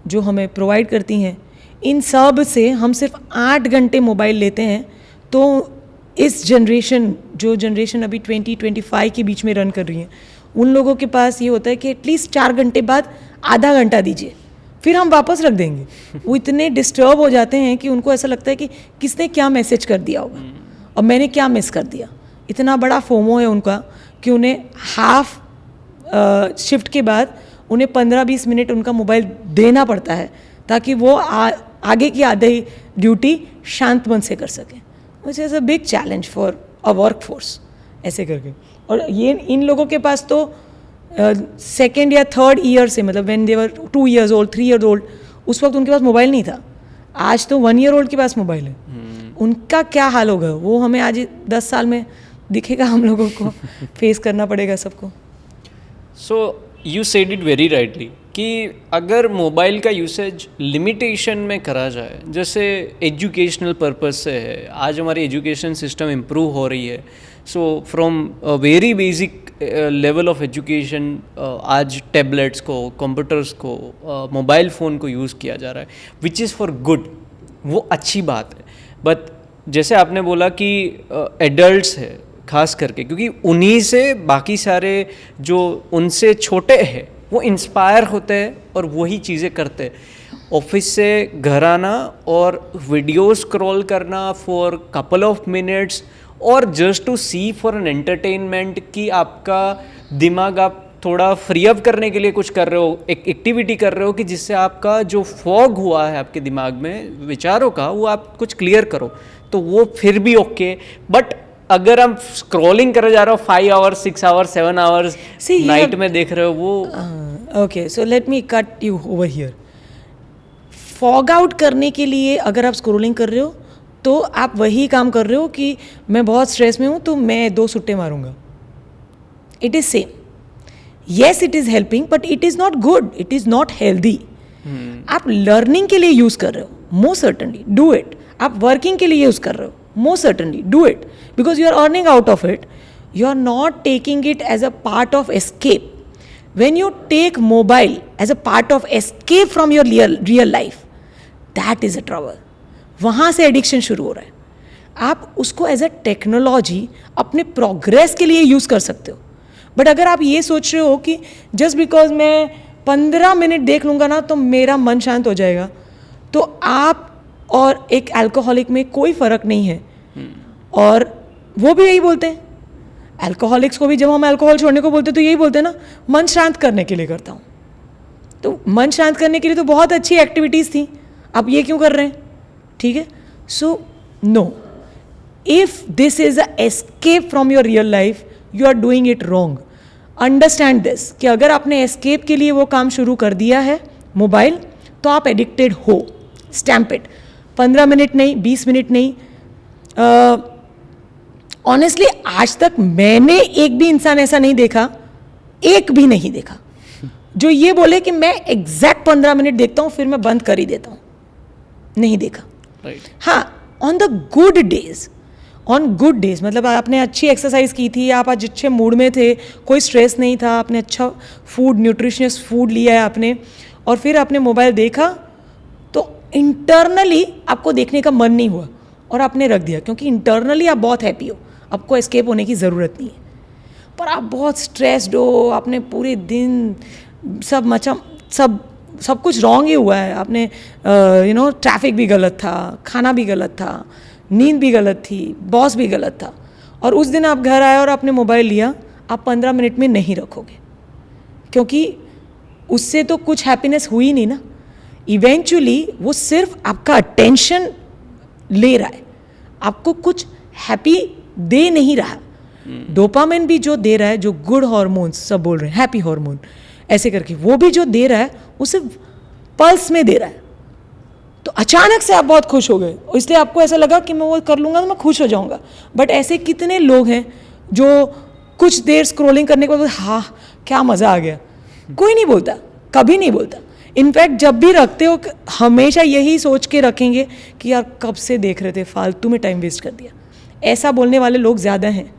जो हमें प्रोवाइड करती हैं, इन सब से हम सिर्फ 8 घंटे मोबाइल लेते हैं। तो इस जनरेशन, जो जनरेशन अभी 20-25 के बीच में रन कर रही है, उन लोगों के पास ये होता है कि एटलीस्ट 4 घंटे बाद आधा घंटा दीजिए, फिर हम वापस रख देंगे। वो इतने डिस्टर्ब हो जाते हैं कि उनको ऐसा लगता है कि किसने क्या मैसेज कर दिया होगा और मैंने क्या मिस कर दिया। इतना बड़ा फोमो है उनका कि उन्हें हाफ शिफ्ट के बाद उन्हें 15-20 मिनट उनका मोबाइल देना पड़ता है ताकि वो आगे की आधी ड्यूटी शांत मन से कर सकें। Which is a big challenge for a work force ऐसे करके। और ये इन लोगों के पास तो सेकेंड या थर्ड ईयर से, मतलब when they were 2 years old, 3 years old, उस वक्त उनके पास मोबाइल नहीं था। आज तो 1 year old के पास मोबाइल है। उनका क्या हाल होगा वो हमें आज 10 साल में दिखेगा, हम लोगों को फेस करना पड़ेगा सबको। So you said it very rightly कि अगर मोबाइल का यूसेज लिमिटेशन में करा जाए, जैसे एजुकेशनल पर्पस से है, आज हमारी एजुकेशन सिस्टम इम्प्रूव हो रही है। So from very basic level of education आज टैबलेट्स को, कंप्यूटर्स को, मोबाइल फ़ोन को यूज़ किया जा रहा है, विच इज़ फॉर गुड, वो अच्छी बात है। बट जैसे आपने बोला कि एडल्ट्स है, खास करके, क्योंकि उन्हीं से बाकी सारे जो उनसे छोटे हैं वो इंस्पायर होते हैं और वही चीज़ें करते हैं। ऑफिस से घर आना और वीडियो स्क्रॉल करना फॉर कपल ऑफ मिनट्स और just to see for an entertainment कि आपका दिमाग आप थोड़ा फ्री अप करने के लिए कुछ कर रहे हो, एक एक्टिविटी कर रहे हो कि जिससे आपका जो फॉग हुआ है आपके दिमाग में विचारों का वो आप कुछ क्लियर करो, तो वो फिर भी ओके। बट अगर हम स्क्रॉलिंग करे जा रहे हो 5 आवर्स 6 आवर्स 7 आवर्स नाइट में देख रहे हो वो okay, so let me cut you over here. Fog out करने के लिए अगर आप स्क्रोलिंग कर रहे हो तो आप वही काम कर रहे हो कि मैं बहुत स्ट्रेस में हूँ तो मैं 2 सुट्टे मारूंगा। It is same. Yes it is helping but it is not good, it is not healthy. आप लर्निंग के लिए यूज़ कर रहे हो, मोस्ट सर्टनली डू इट। आप वर्किंग के लिए यूज़ कर रहे हो, most certainly do it, because you are earning out of it. You are not taking it as a part of escape. when you take mobile as a part of escape from your real life, that is a trouble. वहाँ से addiction शुरू हो रहा है। आप उसको as a technology अपने progress के लिए यूज़ कर सकते हो, बट अगर आप ये सोच रहे हो कि जस्ट बिकॉज मैं 15 मिनट देख लूँगा ना तो मेरा मन शांत हो जाएगा, तो आप और एक अल्कोहलिक में कोई फ़र्क नहीं है। और वो भी यही बोलते हैं, अल्कोहलिक्स को भी जब हम अल्कोहल छोड़ने को बोलते हैं तो यही बोलते हैं ना, मन शांत करने के लिए करता हूँ। तो मन शांत करने के लिए तो बहुत अच्छी एक्टिविटीज़ थी, आप ये क्यों कर रहे हैं? ठीक है, so no, if this is a escape from your real life, you are doing it wrong. Understand this कि अगर आपने एस्केप के लिए वो काम शुरू कर दिया है मोबाइल, तो आप एडिक्टेड हो। Stamp it. 15 मिनट नहीं, 20 मिनट नहीं। ऑनेस्टली आज तक मैंने एक भी इंसान ऐसा नहीं देखा, एक भी नहीं देखा, जो ये बोले कि मैं एग्जैक्ट 15 मिनट देखता हूँ फिर मैं बंद कर ही देता हूँ। नहीं देखा। हाँ, on the good days, on good days मतलब आपने अच्छी एक्सरसाइज की थी, आप आज अच्छे मूड में थे, कोई स्ट्रेस नहीं था, आपने अच्छा फूड, न्यूट्रिशियस फूड लिया है आपने, और फिर आपने मोबाइल देखा, तो इंटरनली आपको देखने का मन नहीं हुआ और आपने रख दिया, क्योंकि इंटरनली आप बहुत हैप्पी हो, आपको एस्केप होने की ज़रूरत नहीं है। पर आप बहुत स्ट्रेस्ड हो, आपने पूरे दिन सब कुछ रॉन्ग ही हुआ है। आपने ट्रैफिक भी गलत था, खाना भी गलत था, नींद भी गलत थी, बॉस भी गलत था, और उस दिन आप घर आए और आपने मोबाइल लिया, आप 15 मिनट में नहीं रखोगे, क्योंकि उससे तो कुछ हैप्पीनेस हुई नहीं ना। इवेंचुअली वो सिर्फ आपका अटेंशन ले रहा है, आपको कुछ हैप्पी दे नहीं रहा। डोपामिन भी जो दे रहा है, जो गुड हार्मोन्स सब बोल रहे हैं, हैप्पी हार्मोन ऐसे करके, वो भी जो दे रहा है उसे पल्स में दे रहा है। तो अचानक से आप बहुत खुश हो गए, इसलिए आपको ऐसा लगा कि मैं वो कर लूँगा तो मैं खुश हो जाऊँगा। बट ऐसे कितने लोग हैं जो कुछ देर स्क्रोलिंग करने के बाद हाँ क्या मज़ा आ गया, कोई नहीं बोलता, कभी नहीं बोलता। इनफैक्ट जब भी रखते हो हमेशा यही सोच के रखेंगे कि यार कब से देख रहे थे, फालतू में टाइम वेस्ट कर दिया। ऐसा बोलने वाले लोग ज़्यादा हैं,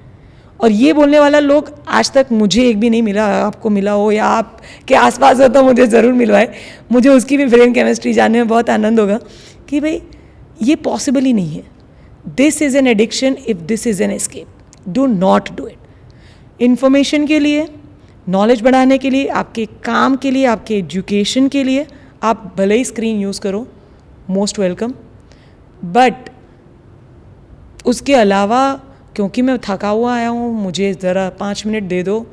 और ये बोलने वाला लोग आज तक मुझे एक भी नहीं मिला। आपको मिला हो या आपके आसपास हो तो मुझे ज़रूर मिलवाए, मुझे उसकी भी ब्रेन केमिस्ट्री जानने में बहुत आनंद होगा कि भाई ये पॉसिबल ही नहीं है। This is an addiction if this is an escape, do not do it. Information के लिए, नॉलेज बढ़ाने के लिए, आपके काम के लिए, आपके एजुकेशन के लिए आप भले ही स्क्रीन यूज़ करो, मोस्ट वेलकम। बट उसके अलावा, क्योंकि मैं थका हुआ आया हूँ, मुझे ज़रा 5 मिनट दे दो,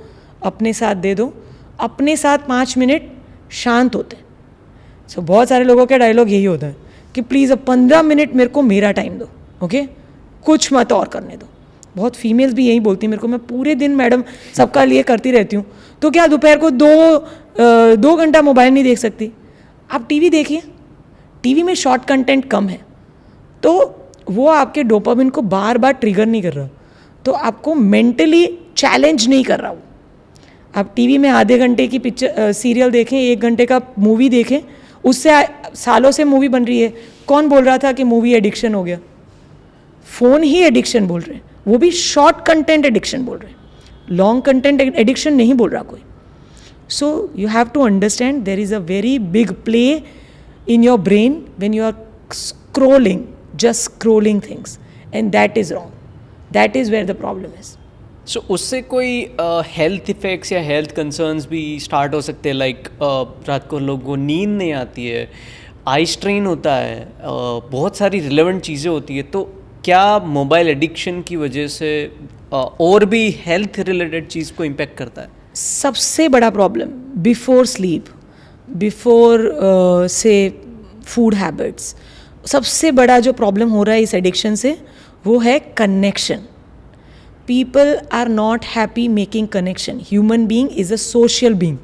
अपने साथ दे दो, अपने साथ 5 मिनट शांत होते हैं। सो बहुत सारे लोगों का डायलॉग यही होता है कि प्लीज़ अब 15 मिनट मेरे को मेरा टाइम दो, ओके, कुछ मत और करने दो। बहुत फीमेल्स भी यही बोलती हैं मेरे को, मैं पूरे दिन मैडम सबका लिए करती रहती हूँ, तो क्या दोपहर को 2 घंटा मोबाइल नहीं देख सकती? आप टीवी देखिए, टीवी में शॉर्ट कंटेंट कम है, तो वो आपके डोपामिन को बार बार ट्रिगर नहीं कर रहा, तो आपको मेंटली चैलेंज नहीं कर रहा वो। आप टीवी में आधे घंटे की पिक्चर सीरियल देखें, 1 घंटे का मूवी देखें, उससे सालों से मूवी बन रही है। कौन बोल रहा था कि मूवी एडिक्शन हो गया? फ़ोन ही एडिक्शन बोल रहे हैं, वो भी शॉर्ट कंटेंट एडिक्शन बोल रहे हैं, लॉन्ग कंटेंट एडिक्शन नहीं बोल रहा कोई। So you have to understand there is a very big play in your brain when you are scrolling, just scrolling things, and that is wrong. That is where the problem is. सो उससे कोई health effects या health concerns भी start हो सकते हैं, like रात को लोगों को नींद नहीं आती है, आई स्ट्रेन होता है, बहुत सारी रिलेवेंट चीज़ें होती है। तो क्या मोबाइल एडिक्शन की वजह से और भी हेल्थ रिलेटेड चीज़ को इम्पेक्ट करता है? सबसे बड़ा प्रॉब्लम बिफोर स्लीप, बिफोर से फूड हैबिट्स, सबसे बड़ा जो प्रॉब्लम हो रहा है इस एडिक्शन से वो है connection. People are not happy making connection. Human being is a social being.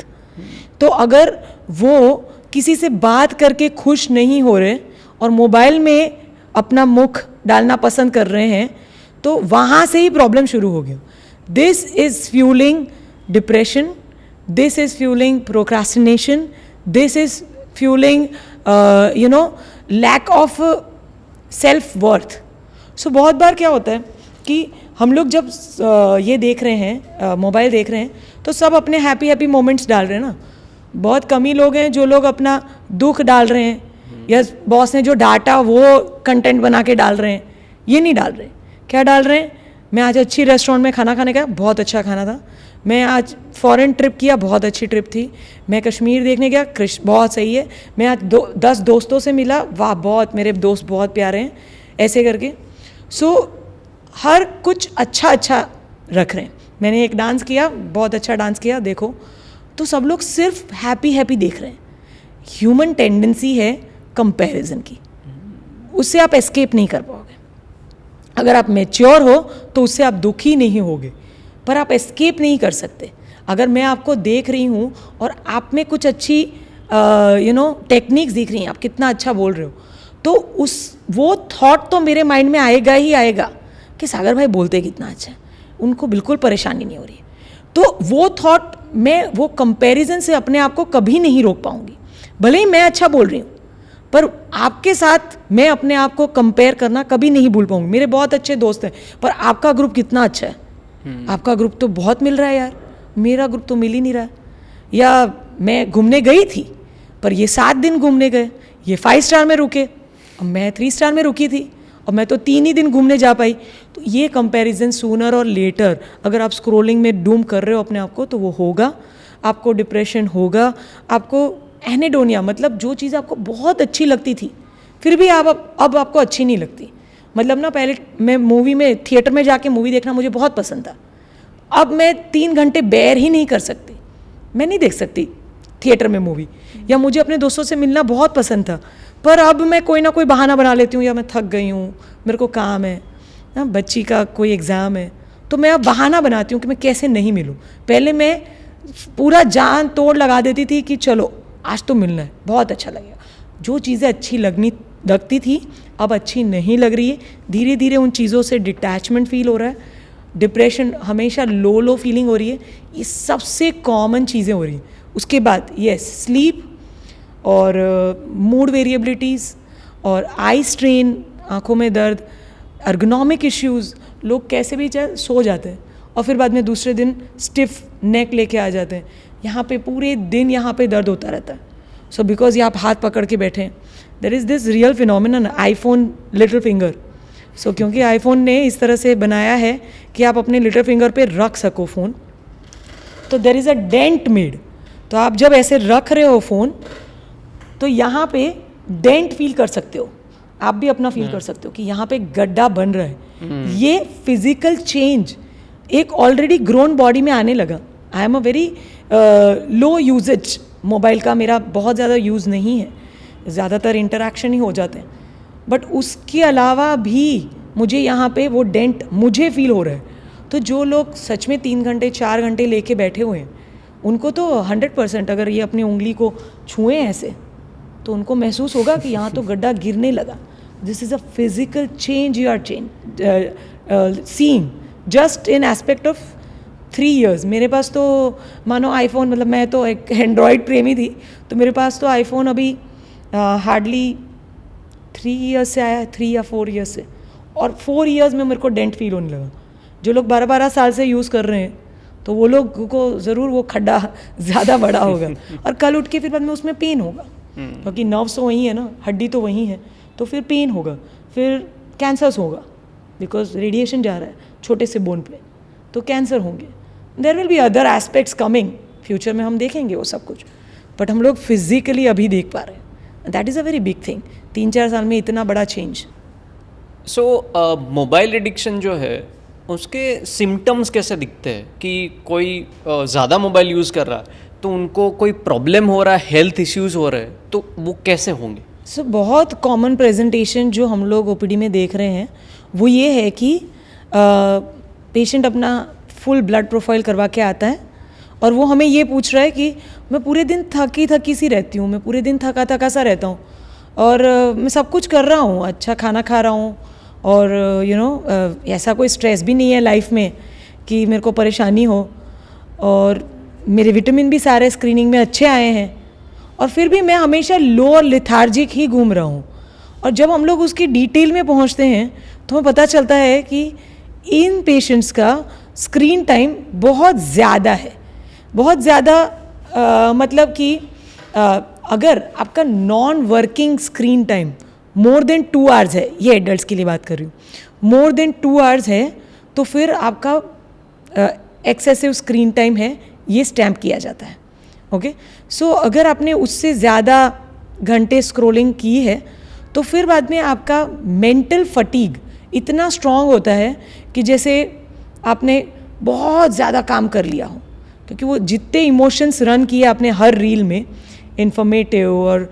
तो अगर वो किसी से बात करके खुश नहीं हो रहे और मोबाइल में अपना मुख डालना पसंद कर रहे हैं, तो वहाँ से ही प्रॉब्लम शुरू हो गया। This is fuelling depression, this is fuelling procrastination, this is fuelling lack of self worth. So बहुत बार क्या होता है कि हम लोग जब ये देख रहे हैं, मोबाइल देख रहे हैं, तो सब अपने हैप्पी हैप्पी मोमेंट्स डाल रहे हैं ना। बहुत कम ही लोग हैं जो लोग अपना दुख डाल रहे हैं, या बॉस ने जो डांटा वो कंटेंट बना के डाल रहे हैं। ये नहीं डाल रहे। क्या डाल रहे हैं? मैं आज अच्छी रेस्टोरेंट में खाना खाने गया, बहुत अच्छा खाना था। मैं आज फॉरेन ट्रिप किया, बहुत अच्छी ट्रिप थी। मैं कश्मीर देखने गया, बहुत सही है। मैं आज 10 दोस्तों से मिला, वाह बहुत, मेरे दोस्त बहुत प्यारे हैं, ऐसे करके। सो हर कुछ अच्छा अच्छा रख रहे हैं। मैंने एक डांस किया, बहुत अच्छा डांस किया, देखो। तो सब लोग सिर्फ हैप्पी हैप्पी देख रहे हैं। ह्यूमन टेंडेंसी है कंपैरिजन की, उससे आप एस्केप नहीं कर पाओगे। अगर आप मैच्योर हो तो उससे आप दुखी नहीं होगे, पर आप एस्केप नहीं कर सकते। अगर मैं आपको देख रही हूँ और आप में कुछ अच्छी टेक्निक्स दिख रही हैं, आप कितना अच्छा बोल रहे हो, तो वो थॉट तो मेरे माइंड में आएगा ही आएगा कि सागर भाई बोलते कितना अच्छा है, उनको बिल्कुल परेशानी नहीं हो रही है। तो वो थॉट, मैं वो कंपैरिजन से अपने आप को कभी नहीं रोक पाऊंगी। भले ही मैं अच्छा बोल रही हूँ, पर आपके साथ मैं अपने आप को कंपेयर करना कभी नहीं भूल पाऊंगी। मेरे बहुत अच्छे दोस्त हैं, पर आपका ग्रुप कितना अच्छा है, आपका ग्रुप तो बहुत मिल रहा है यार, मेरा ग्रुप तो मिल ही नहीं रहा है। या मैं घूमने गई थी, पर ये 7 दिन घूमने गए, ये 5 स्टार में रुके, और मैं 3 स्टार में रुकी थी, और मैं तो 3 ही दिन घूमने जा पाई। तो ये कंपैरिजन सूनर और लेटर, अगर आप स्क्रोलिंग में डूम कर रहे हो अपने आप को, तो वो होगा। आपको डिप्रेशन होगा, आपको एनेडोनिया, मतलब जो चीज़ आपको बहुत अच्छी लगती थी फिर भी अब आपको अच्छी नहीं लगती। मतलब ना, पहले मैं मूवी में, थिएटर में जाके मूवी देखना मुझे बहुत पसंद था। अब मैं 3 घंटे बेयर ही नहीं कर सकती, मैं नहीं देख सकती थिएटर में मूवी। या मुझे अपने दोस्तों से मिलना बहुत पसंद था, पर अब मैं कोई ना कोई बहाना बना लेती हूँ, या मैं थक गई हूँ, मेरे को काम है ना, बच्ची का कोई एग्ज़ाम है, तो मैं अब बहाना बनाती हूँ कि मैं कैसे नहीं मिलूँ। पहले मैं पूरा जान तोड़ लगा देती थी कि चलो आज तो मिलना है, बहुत अच्छा लगेगा। जो चीज़ें अच्छी लगती थी अब अच्छी नहीं लग रही है। धीरे धीरे उन चीज़ों से डिटैचमेंट फील हो रहा है, डिप्रेशन, हमेशा लो फीलिंग हो रही है। ये सबसे कॉमन चीज़ें हो रही हैं। उसके बाद यस, स्लीप और मूड वेरिएबिलिटीज़ और आई स्ट्रेन, आँखों में दर्द, अर्गोनॉमिक इश्यूज़, लोग कैसे भी चाहे सो जाते हैं और फिर बाद में दूसरे दिन स्टिफ नेक लेके आ जाते हैं। यहाँ पे पूरे दिन यहाँ पे दर्द होता रहता है। सो बिकॉज ये आप हाथ पकड़ के बैठे हैं, there is this real phenomenon, iPhone little finger. So क्योंकि आईफोन ने इस तरह से बनाया है कि आप अपने लिटिल फिंगर पे रख सको फ़ोन, तो there is a dent made. तो आप जब ऐसे रख रहे हो फ़ोन, तो यहाँ पे डेंट फील कर सकते हो, आप भी अपना फील कर सकते हो कि यहाँ पे गड्ढा बन रहा है। ये फिजिकल चेंज एक ऑलरेडी ग्रोन बॉडी में आने लगा। I am a very low usage mobile का, मेरा बहुत ज़्यादा यूज़ नहीं है, ज़्यादातर इंटरेक्शन ही हो जाते हैं, बट उसके अलावा भी मुझे यहाँ पे वो डेंट मुझे फील हो रहा है। तो जो लोग सच में 3 घंटे 4 घंटे लेके बैठे हुए हैं, उनको तो 100% अगर ये अपनी उंगली को छुएं ऐसे, तो उनको महसूस होगा कि यहाँ तो गड्ढा गिरने लगा। This is a physical change you are seeing just in aspect of 3 years। मेरे पास तो मानो आईफोन, मतलब मैं तो एक एंड्रॉयड प्रेमी थी, तो मेरे पास तो आईफोन अभी हार्डली 3 years से आया है, 3 या 4 years से, और 4 years में मेरे को डेंट फील होने लगा। जो लोग 12-12 साल से यूज़ कर रहे हैं, तो वो लोग को ज़रूर वो खड्डा ज़्यादा बड़ा होगा, और कल उठ के फिर बाद में उसमें पेन होगा, क्योंकि नर्व्स तो वहीं है ना, हड्डी तो वहीं है, तो फिर पेन होगा, फिर कैंसर्स होगा, बिकॉज रेडिएशन जा रहा है छोटे से बोन पे। तो कैंसर होंगे. There will be other aspects coming, future में हम देखेंगे वो सब कुछ, बट हम लोग फिजिकली अभी देख पा रहे हैं. That is a very big thing. 3-4 साल में इतना बड़ा चेंज. सो मोबाइल एडिक्शन जो है उसके सिम्टम्स कैसे दिखते हैं कि कोई ज़्यादा मोबाइल यूज़ कर रहा है तो उनको कोई प्रॉब्लम हो रहा है, हेल्थ इश्यूज हो रहे हैं, तो वो कैसे होंगे? सो बहुत कॉमन प्रेजेंटेशन जो हम लोग ओपीडी में देख रहे हैं वो ये है कि पेशेंट अपना फुल ब्लड प्रोफाइल करवा के आता है और वो हमें ये पूछ रहा है कि मैं पूरे दिन थकी थकी सी रहती हूँ, मैं पूरे दिन थका थका सा रहता हूँ और मैं सब कुछ कर रहा हूँ, अच्छा खाना खा रहा हूँ और ऐसा कोई स्ट्रेस भी नहीं है लाइफ में कि मेरे को परेशानी हो और मेरे विटामिन भी सारे स्क्रीनिंग में अच्छे आए हैं और फिर भी मैं हमेशा लो और लिथार्जिक ही घूम रहा हूँ. और जब हम लोग उसकी डिटेल में पहुँचते हैं तो हमें पता चलता है कि इन पेशेंट्स का स्क्रीन टाइम बहुत ज़्यादा है, बहुत ज़्यादा. मतलब कि अगर आपका non working screen time more than 2 hours है, ये एडल्ट्स के लिए बात कर रही हूँ, मोर देन 2 आवर्स है तो फिर आपका एक्सेसिव स्क्रीन टाइम है, ये स्टैम्प किया जाता है. ओके, सो अगर आपने उससे ज़्यादा घंटे स्क्रोलिंग की है तो फिर बाद में आपका मेंटल फटीग इतना स्ट्रॉन्ग होता है कि जैसे आपने बहुत ज़्यादा काम कर लिया हो, क्योंकि वो जितने इमोशंस रन किए आपने हर रील में, इन्फॉर्मेटिव और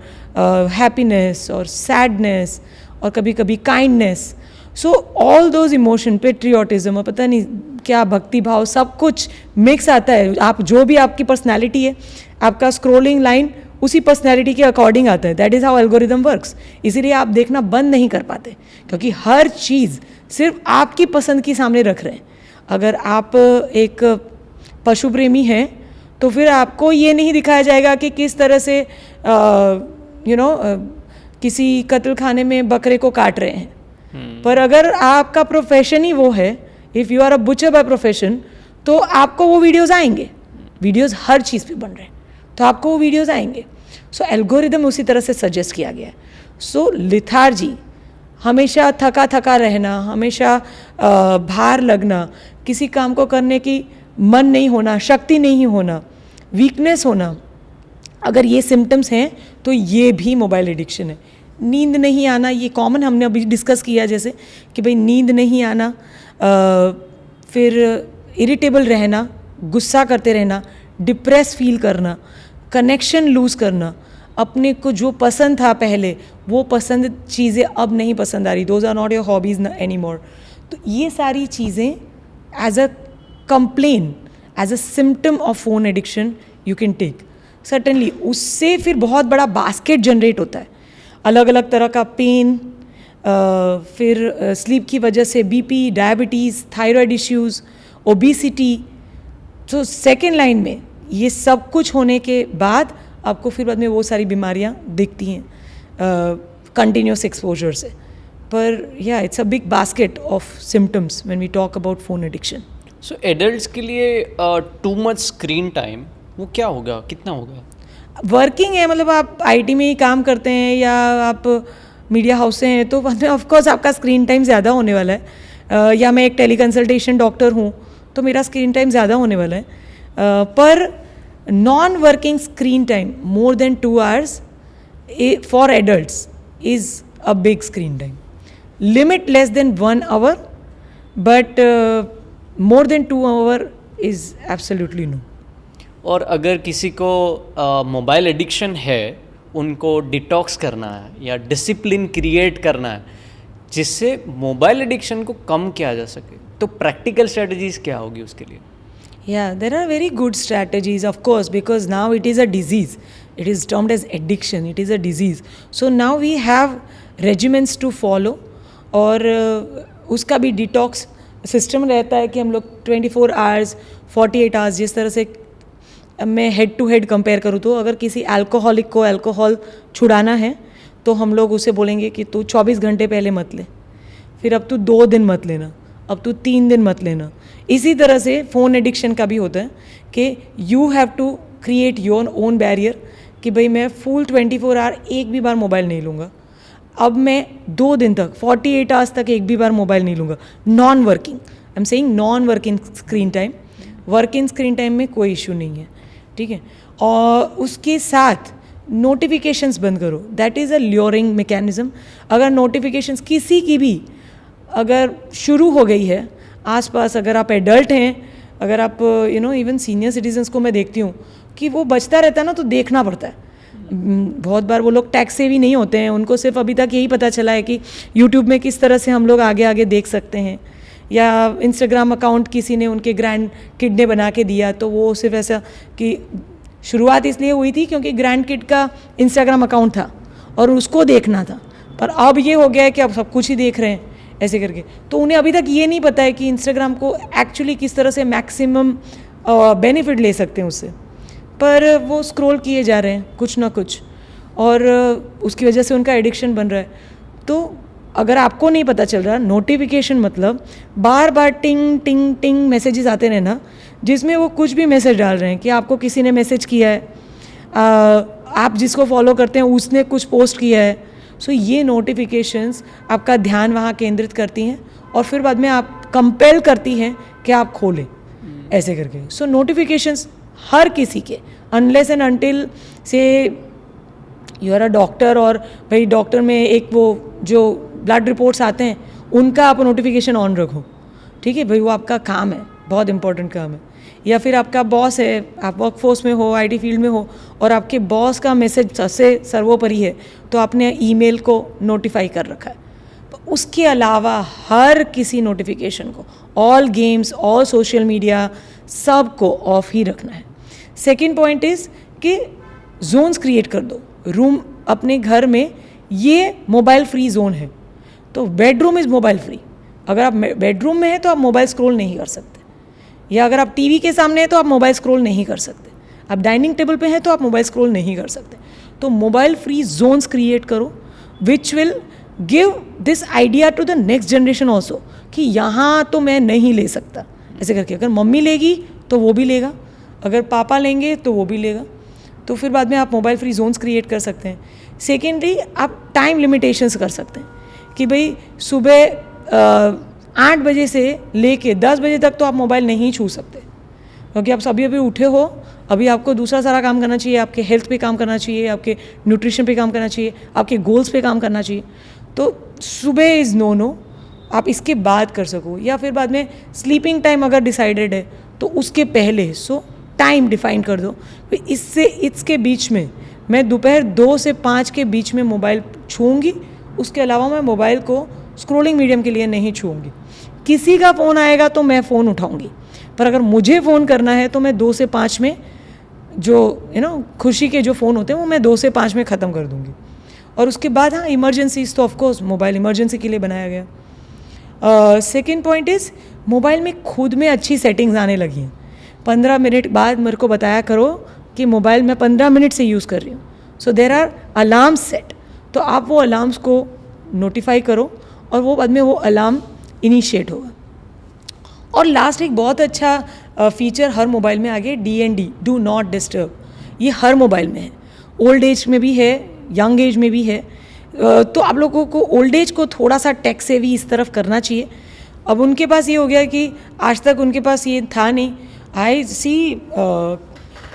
हैप्पीनेस और सैडनेस और कभी कभी kindness, so all those emotion, patriotism और पता नहीं क्या भक्ति भाव, सब कुछ मिक्स आता है. आप जो भी आपकी पर्सनैलिटी है, आपका स्क्रोलिंग लाइन उसी पर्सनैलिटी के अकॉर्डिंग आता है. That is how algorithm works. इसीलिए आप देखना बंद नहीं कर पाते, क्योंकि हर चीज़ सिर्फ आपकी पसंद के सामने रख रहे हैं. अगर आप एक पशु प्रेमी हैं तो फिर आपको ये नहीं दिखाया जाएगा कि किस तरह से किसी कत्ल खाने में बकरे को काट रहे हैं. पर अगर आपका प्रोफेशन ही वो है, if you are a butcher by profession, तो आपको वो वीडियोस आएंगे. वीडियोस हर चीज़ पे बन रहे हैं तो आपको वो वीडियोस आएंगे. सो एल्गोरिदम उसी तरह से सजेस्ट किया गया है. सो लिथार्जी, हमेशा थका थका रहना, हमेशा भार लगना, किसी काम को करने की मन नहीं होना, शक्ति नहीं होना, वीकनेस होना, अगर ये सिम्टम्स हैं तो ये भी मोबाइल एडिक्शन है. नींद नहीं आना, ये कॉमन हमने अभी डिस्कस किया जैसे कि भाई नींद नहीं आना, फिर इरिटेबल रहना, गुस्सा करते रहना, डिप्रेस फील करना, कनेक्शन लूज़ करना, अपने को जो पसंद था पहले वो पसंद चीज़ें अब नहीं पसंद आ रही, those are not your hobbies any more. तो ये सारी चीज़ें as a complain, as a symptom of phone addiction you can take. Certainly उससे फिर बहुत बड़ा बास्केट जनरेट होता है, अलग अलग तरह का पेन, फिर स्लीप की वजह से BP, diabetes, thyroid issues, obesity. तो सेकेंड लाइन में ये सब कुछ होने के बाद आपको फिर बाद में वो सारी बीमारियां दिखती हैं कंटिन्यूस एक्सपोजर से. पर या it's a big basket of symptoms when we talk about phone addiction. So adults के लिए टू मच स्क्रीन टाइम वो क्या होगा, कितना होगा? वर्किंग है, मतलब आप आईटी में ही काम करते हैं या आप मीडिया हाउस से हैं तो ऑफकोर्स आपका स्क्रीन टाइम ज़्यादा होने वाला है. या मैं एक टेली कंसल्टेशन डॉक्टर हूँ तो मेरा स्क्रीन टाइम ज़्यादा होने वाला है. पर non working screen time more than 2 hours for adults is a big screen time. Limit less than 1 hour, but more than 2 hour is absolutely no. और अगर किसी को मोबाइल एडिक्शन है, उनको डिटॉक्स करना है या डिसिप्लिन क्रिएट करना है जिससे मोबाइल एडिक्शन को कम किया जा सके, तो प्रैक्टिकल स्ट्रेटजीज क्या होगी उसके लिए? Yeah, there are very good strategies, of course, because now it is a disease. It is termed as addiction. It is a disease. So now we have regimens to follow. और उसका भी detox system रहता है कि हम लोग 24 hours, 48 hours, जिस तरह से मैं हेड टू हेड कंपेयर करूँ तो अगर किसी अल्कोहलिक को अल्कोहल छुड़ाना है तो हम लोग उसे बोलेंगे कि तू 24 घंटे पहले मत ले, फिर अब तू 2 दिन मत लेना, अब तू 3 दिन मत लेना. इसी तरह से फ़ोन एडिक्शन का भी होता है कि you have to create your own barrier कि भाई मैं फुल 24 आवर एक भी बार मोबाइल नहीं लूँगा, अब मैं 2 दिन तक 48 आवर्स तक एक भी बार मोबाइल नहीं लूँगा. Non working, am saying non working screen time, working screen time में कोई इशू नहीं है, ठीक है। और उसके साथ नोटिफिकेशंस बंद करो, that is a luring mechanism. अगर नोटिफिकेशंस किसी की भी अगर शुरू हो गई है आसपास, अगर आप एडल्ट हैं, अगर आप इवन सीनियर सिटीजन्स को मैं देखती हूँ कि वो बचता रहता है ना, तो देखना पड़ता है। बहुत बार वो लोग टैक्स से भी नहीं होते हैं, उनको सिर्फ अभी तक यही पता चला है कि यूट्यूब में किस तरह से हम लोग आगे आगे देख सकते हैं, या इंस्टाग्राम अकाउंट किसी ने उनके ग्रैंड किड ने बना के दिया, तो वो सिर्फ ऐसा कि शुरुआत इसलिए हुई थी क्योंकि ग्रैंड किड का इंस्टाग्राम अकाउंट था और उसको देखना था, पर अब ये हो गया है कि अब सब कुछ ही देख रहे हैं ऐसे करके। तो उन्हें अभी तक ये नहीं पता है कि इंस्टाग्राम को एक्चुअली किस तरह से मैक्सिमम बेनिफिट ले सकते हैं उससे, पर वो स्क्रॉल किए जा रहे हैं कुछ ना कुछ, और उसकी वजह से उनका एडिक्शन बन रहा है। तो अगर आपको नहीं पता चल रहा, नोटिफिकेशन मतलब बार बार टिंग टिंग टिंग मैसेजेस आते रहे ना, जिसमें वो कुछ भी मैसेज डाल रहे हैं कि आपको किसी ने मैसेज किया है, आप जिसको फॉलो करते हैं उसने कुछ पोस्ट किया है, सो ये नोटिफिकेशंस आपका ध्यान वहाँ केंद्रित करती हैं और फिर बाद में आप कंपेल करती हैं कि आप खोलें ऐसे करके। सो नोटिफिकेशंस हर किसी के, अनलेस एंड अनटिल से यू आर अ डॉक्टर, और भाई डॉक्टर में एक वो जो ब्लड रिपोर्ट्स आते हैं उनका आप नोटिफिकेशन ऑन रखो, ठीक है भाई, वो आपका काम है, बहुत इंपॉर्टेंट काम है। या फिर आपका बॉस है, आप वर्कफोर्स में हो, आईटी फील्ड में हो, और आपके बॉस का मैसेज सबसे सर्वोपरि है, तो आपने ईमेल को नोटिफाई कर रखा है। उसके अलावा हर किसी नोटिफिकेशन को, all games, all social media, सब को ऑफ ही रखना है। सेकेंड पॉइंट इज़ कि जोन्स क्रिएट कर दो रूम अपने घर में, ये मोबाइल फ्री जोन है। तो बेडरूम इज़ मोबाइल फ्री। अगर आप बेडरूम में हैं तो आप मोबाइल स्क्रॉल नहीं कर सकते, या अगर आप टीवी के सामने हैं तो आप मोबाइल स्क्रॉल नहीं कर सकते, आप डाइनिंग टेबल पे हैं तो आप मोबाइल स्क्रॉल नहीं कर सकते। तो मोबाइल फ्री जोन्स क्रिएट करो, which will give this idea to the next generation also कि यहाँ तो मैं नहीं ले सकता ऐसे करके। अगर मम्मी लेगी तो वो भी लेगा, अगर पापा लेंगे तो वो भी लेगा, तो फिर बाद में आप मोबाइल फ्री जोन्स क्रिएट कर सकते हैं। सेकेंडली, आप टाइम लिमिटेशंस कर सकते हैं कि भाई सुबह 8 बजे से लेके 10 बजे तक तो आप मोबाइल नहीं छू सकते, क्योंकि आप अभी अभी उठे हो, अभी आपको दूसरा सारा काम करना चाहिए, आपके हेल्थ पे काम करना चाहिए, आपके न्यूट्रिशन पे काम करना चाहिए, आपके गोल्स पे काम करना चाहिए। तो सुबह इज़ नो, आप इसके बाद कर सको, या फिर बाद में स्लीपिंग टाइम अगर डिसाइडेड है तो उसके पहले सो टाइम डिफाइन कर दो, इसके बीच में मैं दोपहर 2 से 5 के बीच में मोबाइल छूऊंगी, उसके अलावा मैं मोबाइल को स्क्रोलिंग मीडियम के लिए नहीं छूऊंगी। किसी का फ़ोन आएगा तो मैं फ़ोन उठाऊंगी, पर अगर मुझे फ़ोन करना है तो मैं 2 से 5 में जो खुशी के जो फ़ोन होते हैं वो मैं 2 से 5 में ख़त्म कर दूंगी। और उसके बाद हाँ, इमरजेंसीज तो ऑफकोर्स मोबाइल इमरजेंसी के लिए बनाया गया। सेकेंड पॉइंट इज़, मोबाइल में खुद में अच्छी सेटिंग्स आने लगी हैं। 15 मिनट बाद मेरे को बताया करो कि मोबाइल मैं 15 मिनट से यूज़ कर रही हूँ, सो देर आर अलार्म सेट, तो आप वो अलार्म्स को नोटिफाई करो और वो बाद में वो अलार्म इनिशिएट होगा। और लास्ट एक बहुत अच्छा फीचर हर मोबाइल में आ गया, DND, डू नॉट डिस्टर्ब। ये हर मोबाइल में है, ओल्ड एज में भी है, यंग एज में भी है। तो आप लोगों को ओल्ड एज को थोड़ा सा टेक सेवी इस तरफ करना चाहिए। अब उनके पास ये हो गया कि आज तक उनके पास ये था नहीं। I see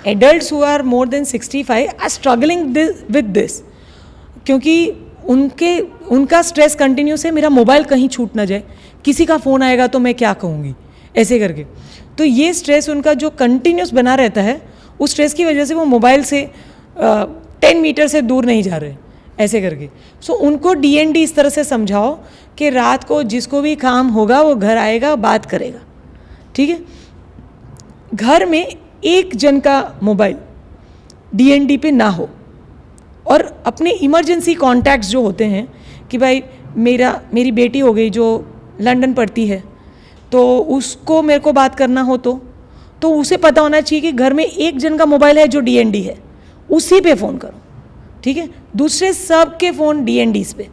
adults who are more than 65 are struggling with this, क्योंकि उनका स्ट्रेस कंटिन्यूस है, मेरा मोबाइल कहीं छूट ना जाए, किसी का फ़ोन आएगा तो मैं क्या कहूँगी ऐसे करके। तो ये स्ट्रेस उनका जो कंटिन्यूस बना रहता है, उस स्ट्रेस की वजह से वो मोबाइल से 10 मीटर से दूर नहीं जा रहे ऐसे करके। सो उनको DND इस तरह से समझाओ कि रात को जिसको भी काम होगा वो घर आएगा, बात करेगा, ठीक है। घर में एक जन का मोबाइल DND पे ना हो, और अपने इमरजेंसी कॉन्टैक्ट्स जो होते हैं कि भाई मेरी बेटी हो गई जो लंदन पढ़ती है, तो उसको मेरे को बात करना हो तो उसे पता होना चाहिए कि घर में एक जन का मोबाइल है जो DND है, उसी पे फ़ोन करो, ठीक है। दूसरे सब के फ़ोन DNDs पे।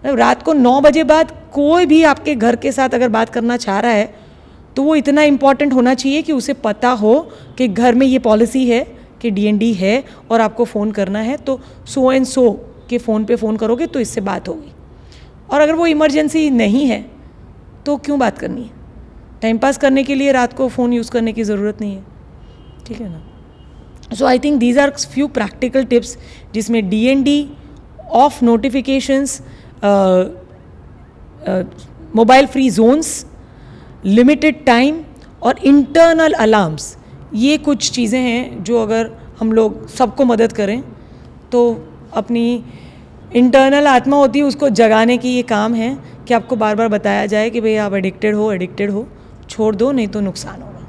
रात को 9 बजे बाद कोई भी आपके घर के साथ अगर बात करना चाह रहा है तो वो इतना इम्पॉर्टेंट होना चाहिए कि उसे पता हो कि घर में ये पॉलिसी है कि DND है और आपको फ़ोन करना है तो सो एंड सो के फ़ोन पे फ़ोन करोगे तो इससे बात होगी। और अगर वो इमरजेंसी नहीं है तो क्यों बात करनी है, टाइम पास करने के लिए रात को फ़ोन यूज़ करने की ज़रूरत नहीं है, ठीक है ना. So I think these are few practical tips जिसमें DND, off notifications, mobile free zones, limited time और इंटरनल अलार्म्स, ये कुछ चीज़ें हैं जो अगर हम लोग सबको मदद करें तो अपनी इंटरनल आत्मा होती है उसको जगाने की ये काम है कि आपको बार बार बताया जाए कि भाई आप एडिक्टेड हो, छोड़ दो नहीं तो नुकसान होगा.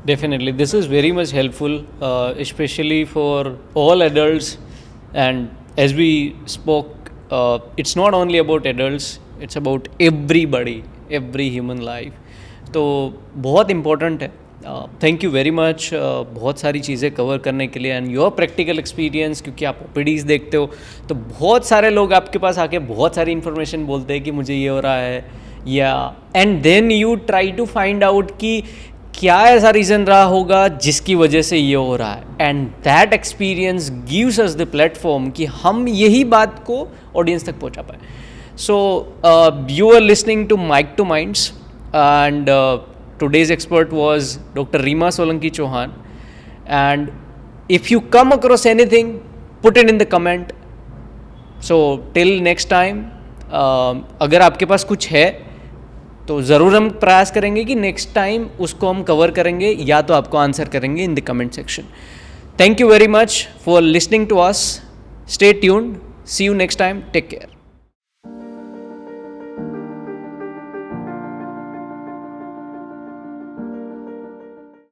Definitely, this is very much helpful, especially for all adults. And as we spoke, it's not only about adults, it's about everybody, every human life. तो बहुत इम्पोर्टेंट है. थैंक यू वेरी मच बहुत सारी चीज़ें कवर करने के लिए and your practical experience, क्योंकि आप OPDs देखते हो तो बहुत सारे लोग आपके पास आके बहुत सारी इन्फॉर्मेशन बोलते हैं कि मुझे ये हो रहा है, या and then you try to find out कि क्या ऐसा रीज़न रहा होगा जिसकी वजह से ये हो रहा है. And that experience gives us the platform कि हम यही बात को ऑडियंस तक पहुंचा पाए. So you are listening to mic to minds and today's expert was Dr. Reema Solanki Chauhan. And if you come across anything, put it in the comment. So till next time, अगर आपके पास कुछ है तो ज़रूर हम प्रयास करेंगे कि नेक्स्ट टाइम उसको हम कवर करेंगे या तो आपको आंसर करेंगे in the comment section. Thank you very much for listening to us. Stay tuned. See you next time. Take care.